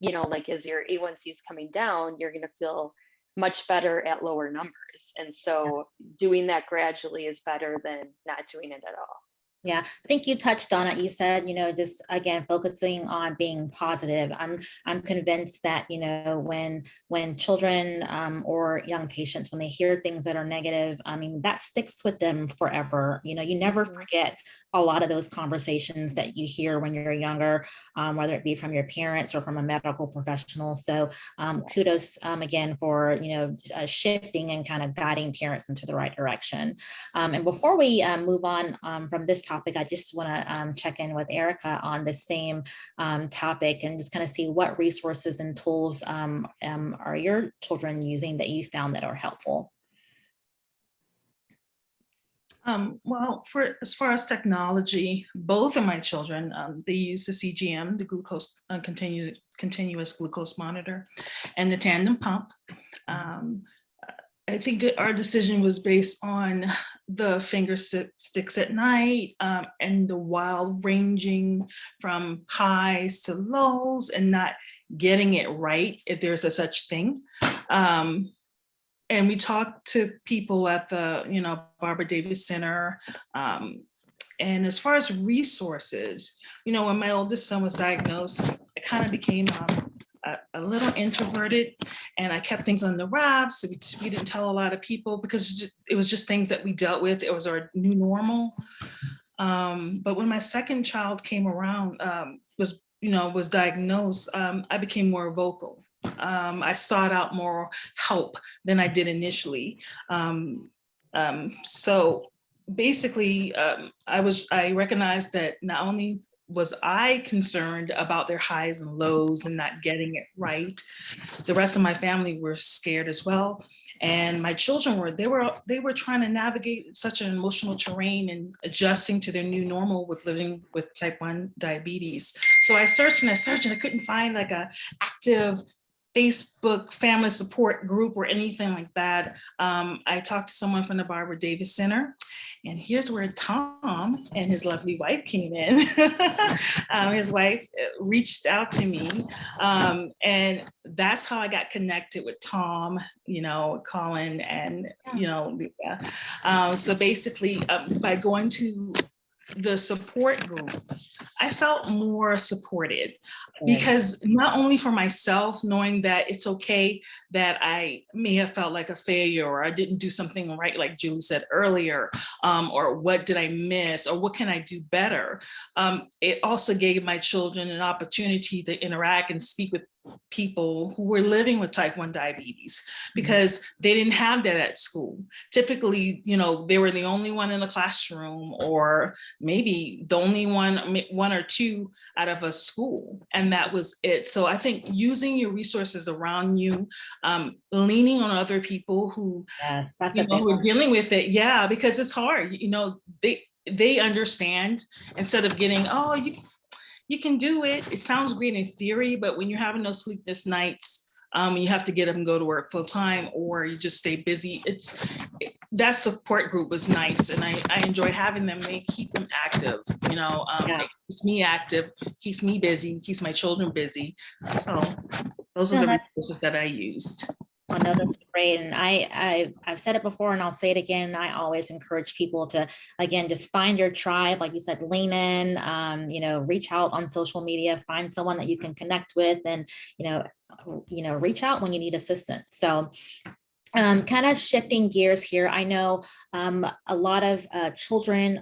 you know, like as your A1C is coming down, you're going to feel much better at lower numbers. And so doing that gradually is better than not doing it at all. Yeah, I think you touched on it. You said, you know, just again, focusing on being positive. I'm convinced that, you know, when children or young patients, when they hear things that are negative, I mean, that sticks with them forever. You know, you never forget a lot of those conversations that you hear when you're younger, whether it be from your parents or from a medical professional. So kudos again for, you know, shifting and kind of guiding parents into the right direction. And before we move on from this topic, I just want to check in with Erica on the same topic and just kind of see what resources and tools are your children using that you found that are helpful. Well, as far as technology, both of my children, they use the CGM, the glucose continuous glucose monitor, and the Tandem pump. I think our decision was based on the finger sticks at night and the wild ranging from highs to lows and not getting it right, if there's a such thing. And we talked to people at the, you know, Barbara Davis Center. And as far as resources, you know, when my oldest son was diagnosed, I kind of became a little introverted, and I kept things on the wraps. So we didn't tell a lot of people because it was just things that we dealt with. It was our new normal. But when my second child came around, was diagnosed, I became more vocal. I sought out more help than I did initially. So basically, I recognized that not only was I concerned about their highs and lows and not getting it right, the rest of my family were scared as well. And my children they were trying to navigate such an emotional terrain and adjusting to their new normal with living with type 1 diabetes. So I searched and I couldn't find like a active Facebook family support group or anything like that. I talked to someone from the Barbara Davis Center, And here's where Tom and his lovely wife came in. His wife reached out to me, and that's how I got connected with Tom, Colin, and so basically by going to the support group, I felt more supported, because not only for myself, knowing that it's okay that I may have felt like a failure, or I didn't do something right, like Julie said earlier, or what did I miss, or what can I do better? It also gave my children an opportunity to interact and speak with people who were living with type 1 diabetes, because they didn't have that at school. Typically, they were the only one in the classroom, or maybe the only one or two out of a school, and that was it. So I think using your resources around you, leaning on other people who, who are dealing with it, because it's hard. They understand, instead of getting, oh, you can do it. It sounds great in theory, but when you're having those sleepless nights, you have to get up and go to work full time, or you just stay busy. That support group was nice, and I enjoy having them. They keep them active. It keeps me active, keeps me busy, keeps my children busy. So those are the resources that I used. I know that's great. And I've said it before and I'll say it again. I always encourage people to, again, just find your tribe. Like you said, lean in, reach out on social media, find someone that you can connect with, and, reach out when you need assistance. So kind of shifting gears here. I know a lot of children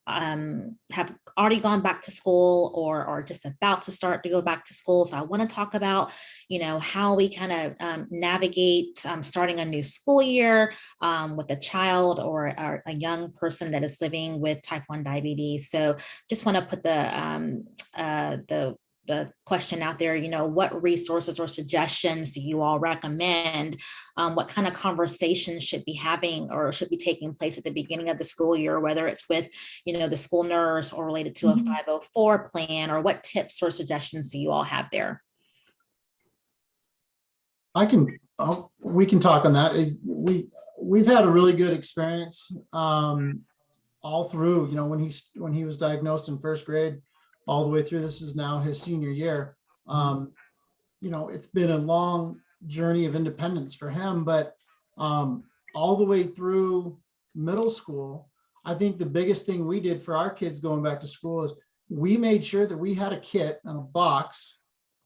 have already gone back to school, or just about to start to go back to school. So I want to talk about, how we kind of navigate starting a new school year with a child or a young person that is living with type 1 diabetes. So just want to put the question out there, what resources or suggestions do you all recommend? What kind of conversations should be having or should be taking place at the beginning of the school year, whether it's with, the school nurse or related to a 504 plan, or what tips or suggestions do you all have there? We can talk on that. We've had a really good experience all through, when he was diagnosed in first grade, all the way through. This is now his senior year. It's been a long journey of independence for him, but all the way through middle school, I think the biggest thing we did for our kids going back to school is we made sure that we had a kit and a box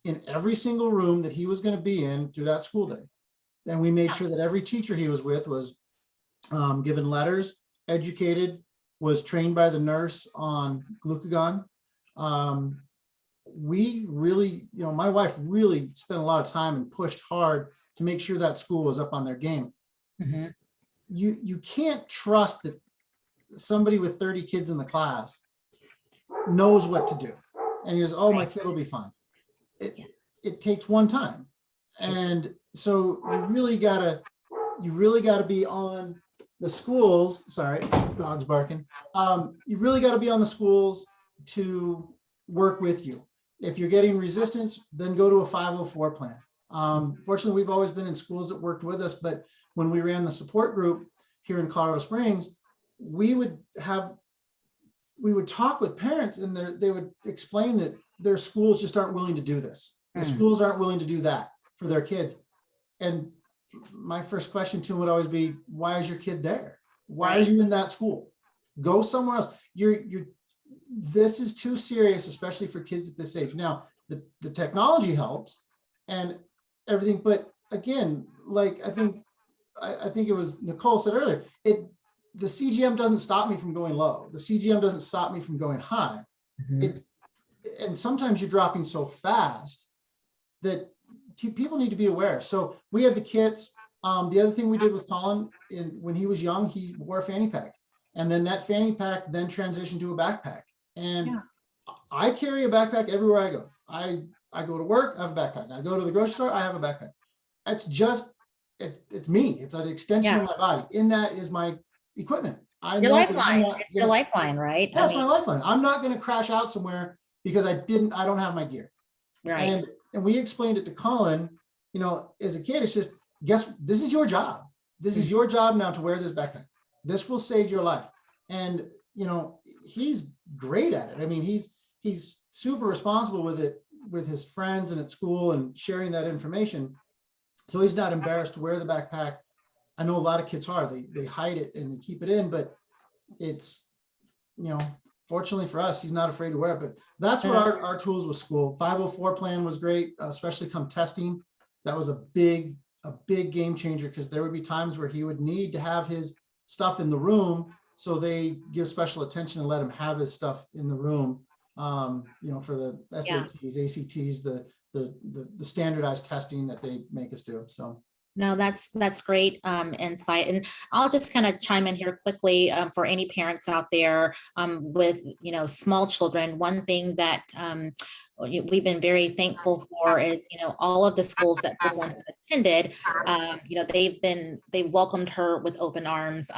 in every single room that he was going to be in through that school day. And we made sure that every teacher he was with was given letters, educated, was trained by the nurse on glucagon. We really, my wife really spent a lot of time and pushed hard to make sure that school was up on their game. You can't trust that somebody with 30 kids in the class knows what to do. And he goes, oh, my kid will be fine. It takes one time. And so you really gotta be on the schools. Sorry, dog's barking. You really gotta be on the schools to work with you. If you're getting resistance, then go to a 504 plan. Fortunately, we've always been in schools that worked with us, but when we ran the support group here in Colorado Springs, we would talk with parents, and they would explain that their schools just aren't willing to do this. The schools aren't willing to do that for their kids. And my first question to them would always be, why is your kid there? Why are you in that school? Go somewhere else. This is too serious, especially for kids at this age. Now, the technology helps and everything, but again, like I think it was Nicole said earlier, the CGM doesn't stop me from going low. The CGM doesn't stop me from going high. And sometimes you're dropping so fast that people need to be aware. So we had the kits. The other thing we did with Colin, when he was young, he wore a fanny pack. And then that fanny pack then transitioned to a backpack. And I carry a backpack everywhere I go. I go to work, I have a backpack. I go to the grocery store, I have a backpack. It's just, it's me. It's an extension of my body. In that is my equipment. Your lifeline. It's your lifeline, right? That's my lifeline. I'm not going to crash out somewhere because I don't have my gear. Right. And we explained it to Colin, as a kid, it's just, this is your job. This is your job now to wear this backpack. this will save your life. And, you know, he's great at it. I mean, he's super responsible with it, with his friends and at school and sharing that information. So he's not embarrassed to wear the backpack. I know a lot of kids are, they hide it and they keep it in, but it's, you know, fortunately for us, he's not afraid to wear it. But that's what our tools with school. 504 plan was great, especially come testing. That was a big game changer, because there would be times where he would need to have his stuff in the room. So they give special attention and let him have his stuff in the room, you know, for the SATs, ACTs, the standardized testing that they make us do. So. No, that's great insight. And I'll just kind of chime in here quickly for any parents out there with, you know, small children. One thing that we've been very thankful for is, you know, all of the schools that the ones attended, you know, they've welcomed her with open arms.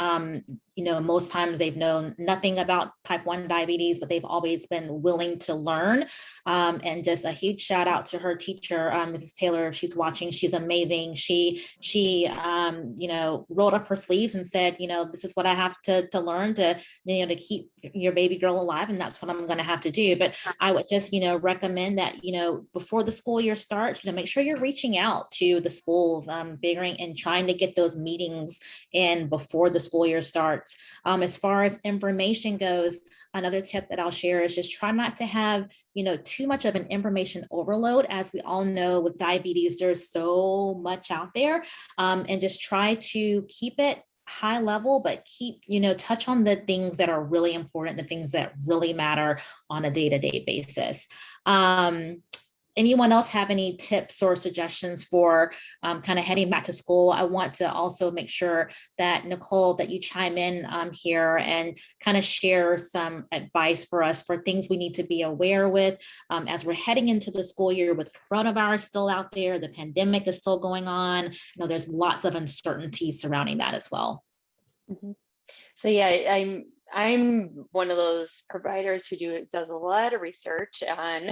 You know, most times they've known nothing about type 1 diabetes, but they've always been willing to learn. And just a huge shout out to her teacher, Mrs. Taylor, if she's watching. She's amazing. She you know, rolled up her sleeves and said, you know, this is what I have to learn to, you know, to keep your baby girl alive. And that's what I'm going to have to do. But I would just, you know, recommend that, you know, before the school year starts, you know, make sure you're reaching out to the schools, figuring and trying to get those meetings in before the school year starts. As far as information goes, another tip that I'll share is just try not to have, you know, too much of an information overload. As we all know, with diabetes, there's so much out there, and just try to keep it high level, but keep, you know, touch on the things that are really important, the things that really matter on a day-to-day basis. Anyone else have any tips or suggestions for kind of heading back to school? I want to also make sure that, Nicole, that you chime in here and kind of share some advice for us for things we need to be aware with as we're heading into the school year with coronavirus still out there, the pandemic is still going on. You know, there's lots of uncertainty surrounding that as well. Mm-hmm. So yeah, I'm one of those providers who does a lot of research on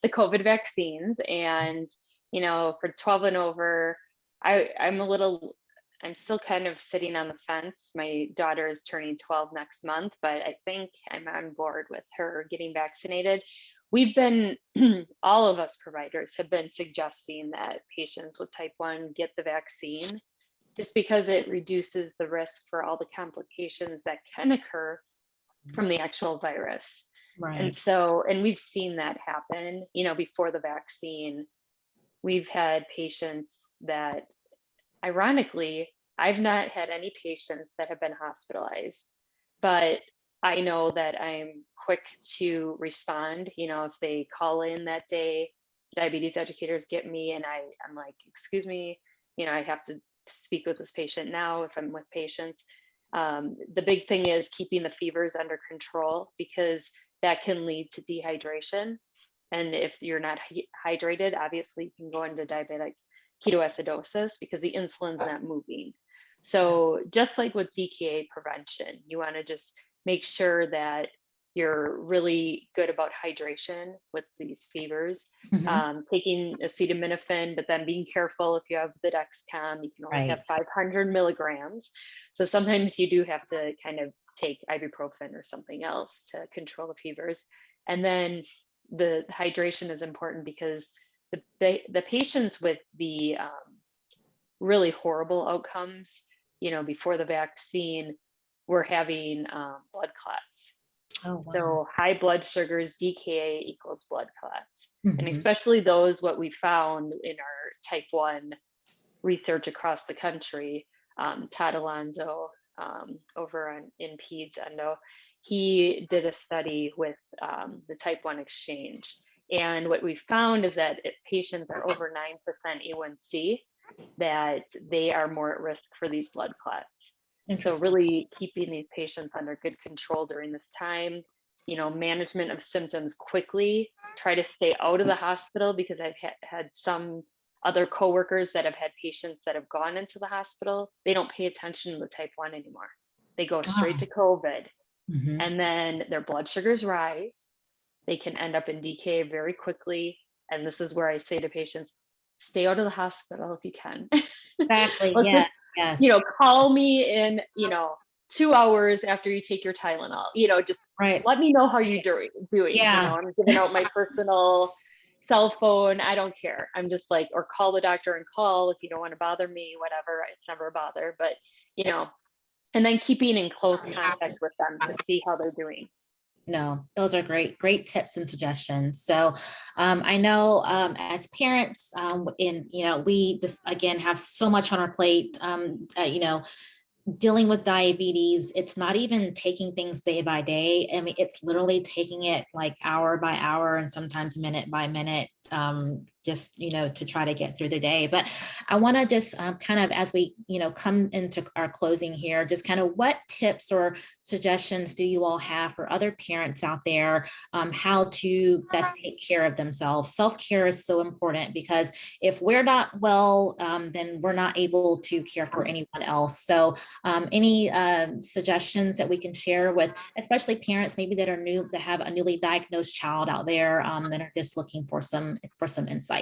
the COVID vaccines, and you know, for 12 and over, I'm still kind of sitting on the fence. My daughter is turning 12 next month, but I think I'm on board with her getting vaccinated. We've been, all of us providers have been suggesting that patients with type 1 get the vaccine, just because it reduces the risk for all the complications that can occur from the actual virus. Right. And so, and we've seen that happen, you know, before the vaccine. We've had patients that, ironically, I've not had any patients that have been hospitalized, but I know that I'm quick to respond. You know, if they call in that day, diabetes educators get me, and I'm like, excuse me, you know, I have to speak with this patient now if I'm with patients. The big thing is keeping the fevers under control, because that can lead to dehydration. And if you're not hydrated, obviously you can go into diabetic ketoacidosis because the insulin's not moving. So just like with DKA prevention, you want to just make sure that you're really good about hydration with these fevers, taking acetaminophen, but then being careful if you have the Dexcom, you can only have 500 milligrams. So sometimes you do have to kind of take ibuprofen or something else to control the fevers. And then the hydration is important because the patients with the really horrible outcomes, you know, before the vaccine, were having blood clots. Oh, wow. So high blood sugars, DKA equals blood clots. And especially those, what we found in our type 1 research across the country, Todd Alonso over in Peds Endo, he did a study with the type 1 exchange. And what we found is that if patients are over 9% A1C, that they are more at risk for these blood clots. So really keeping these patients under good control during this time, you know, management of symptoms quickly, try to stay out of the hospital, because I've had some other coworkers that have had patients that have gone into the hospital. They don't pay attention to the type 1 anymore. They go straight to COVID, and then their blood sugars rise. They can end up in DKA very quickly. And this is where I say to patients, stay out of the hospital if you can. Exactly. Yes. You know, call me in, you know, 2 hours after you take your Tylenol, just Right. let me know how you're doing. Yeah. I'm giving out my personal cell phone. I don't care. I'm just like, or call the doctor and call if you don't want to bother me, whatever. It's never a bother, but and then keeping in close contact with them to see how they're doing. No, those are great tips and suggestions. So I know as parents, we just again have so much on our plate. Dealing with diabetes, it's not even taking things day by day. I mean, it's literally taking it like hour by hour and sometimes minute by minute, just, to try to get through the day. But I want to just kind of, as we, come into our closing here, just kind of what tips or suggestions do you all have for other parents out there, how to best take care of themselves? Self-care is so important because if we're not well, then we're not able to care for anyone else. So any suggestions that we can share with, especially parents maybe that have a newly diagnosed child out there that are just looking for some insight.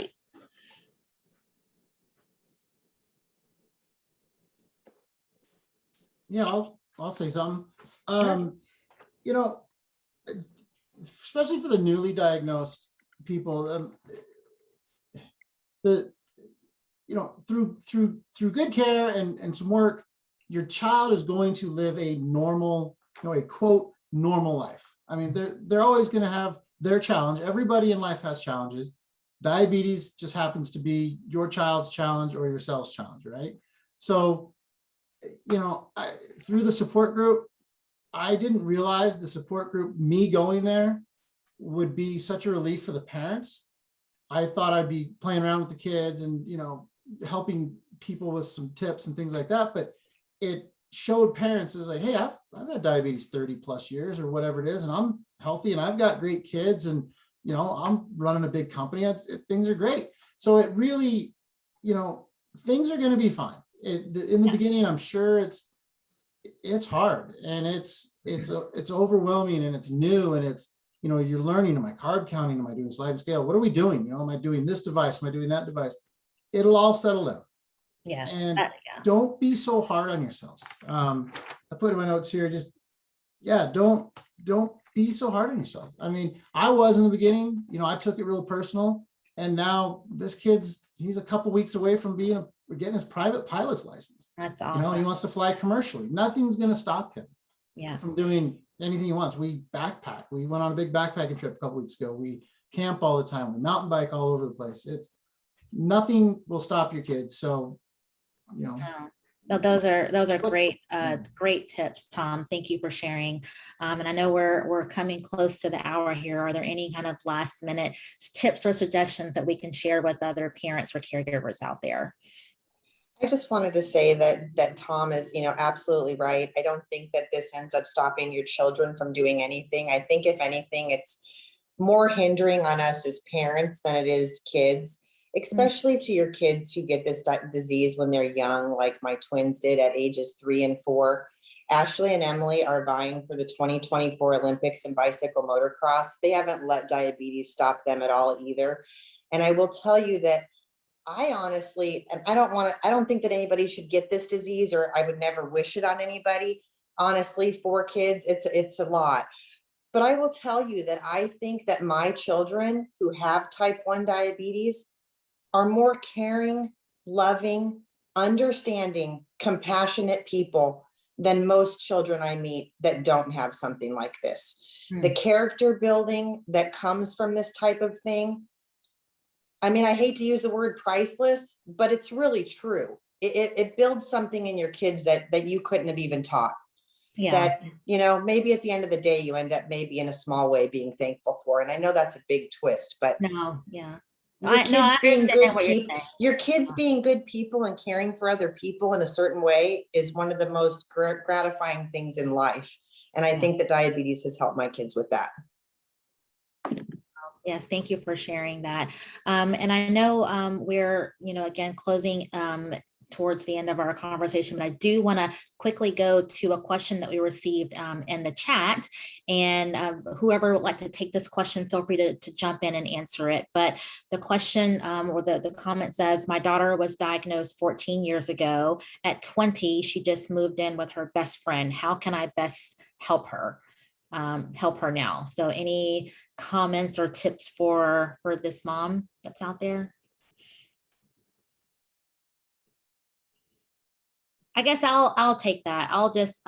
Yeah, I'll say something. Especially for the newly diagnosed people, through good care and some work, your child is going to live a normal, a quote, normal life. I mean, they're always going to have their challenge. Everybody in life has challenges. Diabetes just happens to be your child's challenge or yourself's challenge, right? So, through the support group, I didn't realize the support group, me going there, would be such a relief for the parents. I thought I'd be playing around with the kids and, helping people with some tips and things like that. But it showed parents, it was like, hey, I've had diabetes 30 plus years or whatever it is, and I'm healthy and I've got great kids and, I'm running a big company. Things are great. So it really, things are going to be fine. In the beginning, I'm sure it's hard and it's overwhelming and it's new and it's, you're learning, am I carb counting? Am I doing slide and scale? What are we doing? Am I doing this device? Am I doing that device? It'll all settle down. Yes. And don't be so hard on yourselves. I put in my notes here, don't be so hard on yourself. I mean, I was in the beginning, I took it real personal, and now this he's a couple weeks away from getting his private pilot's license. That's awesome. He wants to fly commercially. Nothing's going to stop him from doing anything he wants. We backpack. We went on a big backpacking trip a couple weeks ago. We camp all the time. We mountain bike all over the place. Nothing will stop your kids. So, No, those are great tips, Tom. Thank you for sharing. And I know we're coming close to the hour here. Are there any kind of last minute tips or suggestions that we can share with other parents or caregivers out there? I just wanted to say that Tom is, absolutely right. I don't think that this ends up stopping your children from doing anything. I think if anything, it's more hindering on us as parents than it is kids, especially to your kids who get this disease when they're young, like my twins did at ages 3 and 4. Ashley and Emily are vying for the 2024 Olympics in bicycle motocross. They haven't let diabetes stop them at all either. And I will tell you that I honestly, and I don't think that anybody should get this disease, or I would never wish it on anybody. Honestly, 4 kids, it's a lot. But I will tell you that I think that my children who have type 1 diabetes are more caring, loving, understanding, compassionate people than most children I meet that don't have something like this. The character building that comes from this type of thing, I mean, I hate to use the word priceless, but it's really true. It builds something in your kids that you couldn't have even taught. Yeah. That, maybe at the end of the day, you end up maybe in a small way being thankful for. And I know that's a big twist, but No, yeah. Your kids being good people and caring for other people in a certain way is one of the most gratifying things in life. And I think that diabetes has helped my kids with that. Yes, thank you for sharing that. And I know we're, again, closing towards the end of our conversation, but I do want to quickly go to a question that we received in the chat. And whoever would like to take this question, feel free to jump in and answer it. But the question or the comment says, my daughter was diagnosed 14 years ago. At 20, she just moved in with her best friend. How can I best help her now? So any comments or tips for this mom that's out there? I guess I'll take that. I'll just,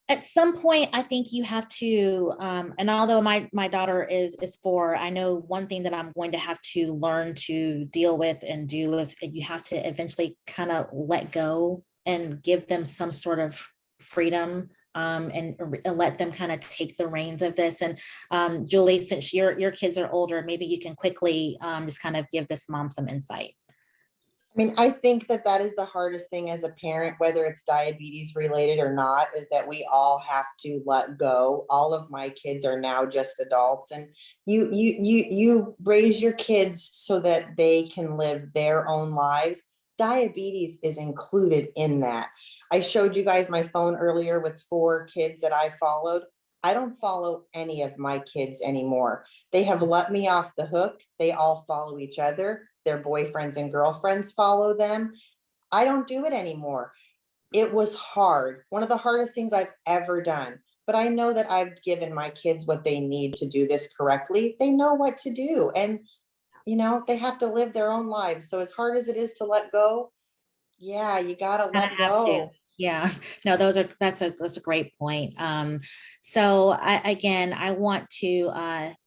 at some point, I think you have to, and although my daughter is 4, I know one thing that I'm going to have to learn to deal with and do is you have to eventually kind of let go and give them some sort of freedom, and let them kind of take the reins of this. And Julie, since your kids are older, maybe you can quickly just kind of give this mom some insight. I mean, I think that is the hardest thing as a parent, whether it's diabetes related or not, is that we all have to let go. All of my kids are now just adults, and you raise your kids so that they can live their own lives. Diabetes is included in that. I showed you guys my phone earlier with 4 kids that I followed. I don't follow any of my kids anymore. They have let me off the hook. They all follow each other. Their boyfriends and girlfriends follow them. I don't do it anymore. It was hard. One of the hardest things I've ever done, but I know that I've given my kids what they need to do this correctly. They know what to do, and they have to live their own lives. So as hard as it is to let go, yeah, you gotta let go. Yeah, no, that's a great point. So I want to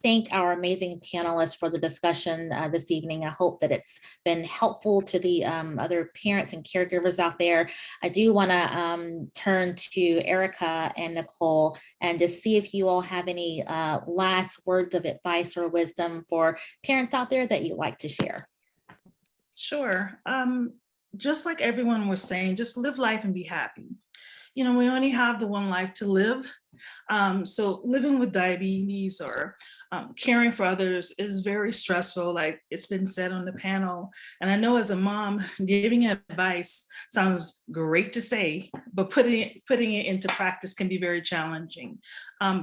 thank our amazing panelists for the discussion this evening. I hope that it's been helpful to the other parents and caregivers out there. I do want to turn to Erica and Nicole and just see if you all have any last words of advice or wisdom for parents out there that you'd like to share. Sure. Just like everyone was saying, just live life and be happy. We only have the one life to live. So living with diabetes or caring for others is very stressful, like it's been said on the panel. And I know as a mom, giving advice sounds great to say, but putting it into practice can be very challenging.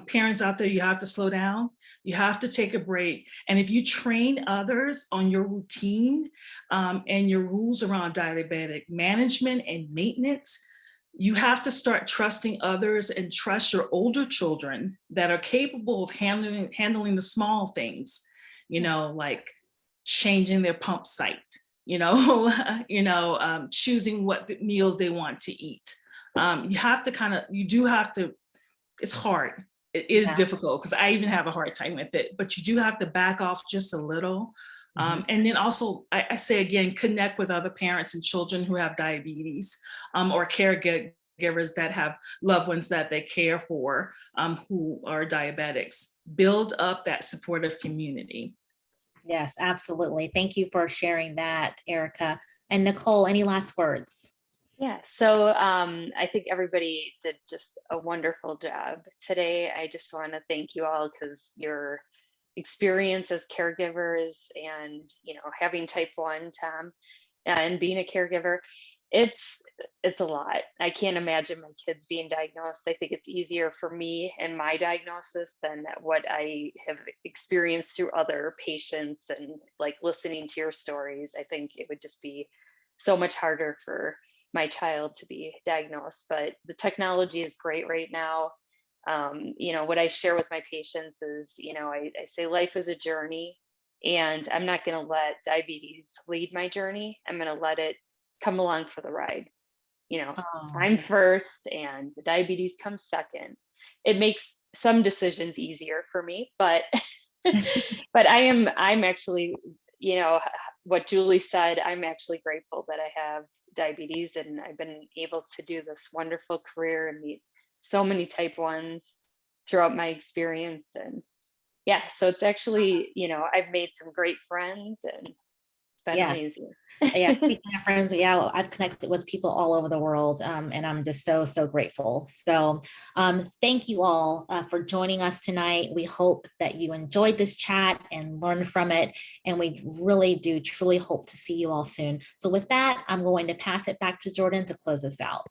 Parents out there, you have to slow down. You have to take a break. And if you train others on your routine and your rules around diabetic management and maintenance, you have to start trusting others and trust your older children that are capable of handling the small things, like changing their pump site, choosing what meals they want to eat. It's hard. It is difficult because I even have a hard time with it, but you do have to back off just a little. And then also, I say again, connect with other parents and children who have diabetes or caregivers that have loved ones that they care for who are diabetics. Build up that supportive community. Yes, absolutely. Thank you for sharing that, Erica. And Nicole, any last words? Yeah, so I think everybody did just a wonderful job today. I just want to thank you all because your experience as caregivers and having type 1, Tom, and being a caregiver, it's a lot. I can't imagine my kids being diagnosed. I think it's easier for me and my diagnosis than what I have experienced through other patients, and like listening to your stories, I think it would just be so much harder for my child to be diagnosed. But the technology is great right now. What I share with my patients is, I say life is a journey, and I'm not going to let diabetes lead my journey. I'm going to let it come along for the ride. I'm first and the diabetes comes second. It makes some decisions easier for me, but but I'm actually, what Julie said, I'm actually grateful that I have diabetes and I've been able to do this wonderful career and meet so many type 1s throughout my experience. And yeah, so it's actually, I've made some great friends, and been Yes. amazing. Yeah, speaking of friends, yeah, I've connected with people all over the world, and I'm just so grateful. So thank you all for joining us tonight. We hope that you enjoyed this chat and learned from it, and we really do truly hope to see you all soon. So with that, I'm going to pass it back to Jordan to close us out.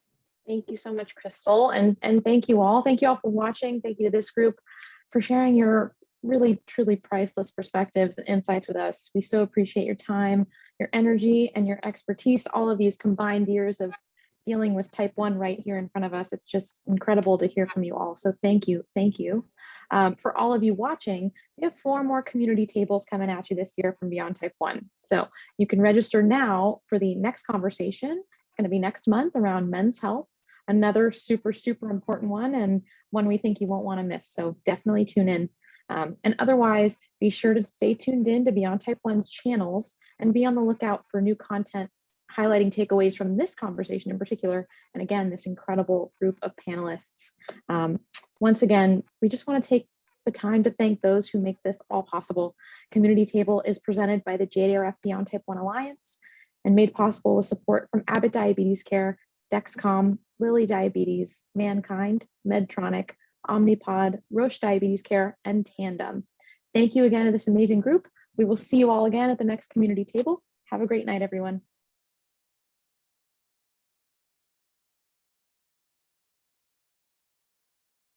Thank you so much, Crystal. And thank you all. Thank you all for watching. Thank you to this group for sharing your really, truly priceless perspectives and insights with us. We so appreciate your time, your energy, and your expertise, all of these combined years of dealing with type 1 right here in front of us. It's just incredible to hear from you all. So thank you. Thank you. For all of you watching, we have 4 more community tables coming at you this year from Beyond Type 1. So you can register now for the next conversation. It's going to be next month around men's health, another super important one, and one we think you won't want to miss. So definitely tune in. And otherwise, be sure to stay tuned in to Beyond Type 1's channels and be on the lookout for new content highlighting takeaways from this conversation in particular. And again, this incredible group of panelists. Once again, we just want to take the time to thank those who make this all possible. Community Table is presented by the JDRF-Beyond Type 1 Alliance and made possible with support from Abbott Diabetes Care, Dexcom, Lilly Diabetes, MannKind, Medtronic, Omnipod, Roche Diabetes Care, and Tandem. Thank you again to this amazing group. We will see you all again at the next community table. Have a great night, everyone.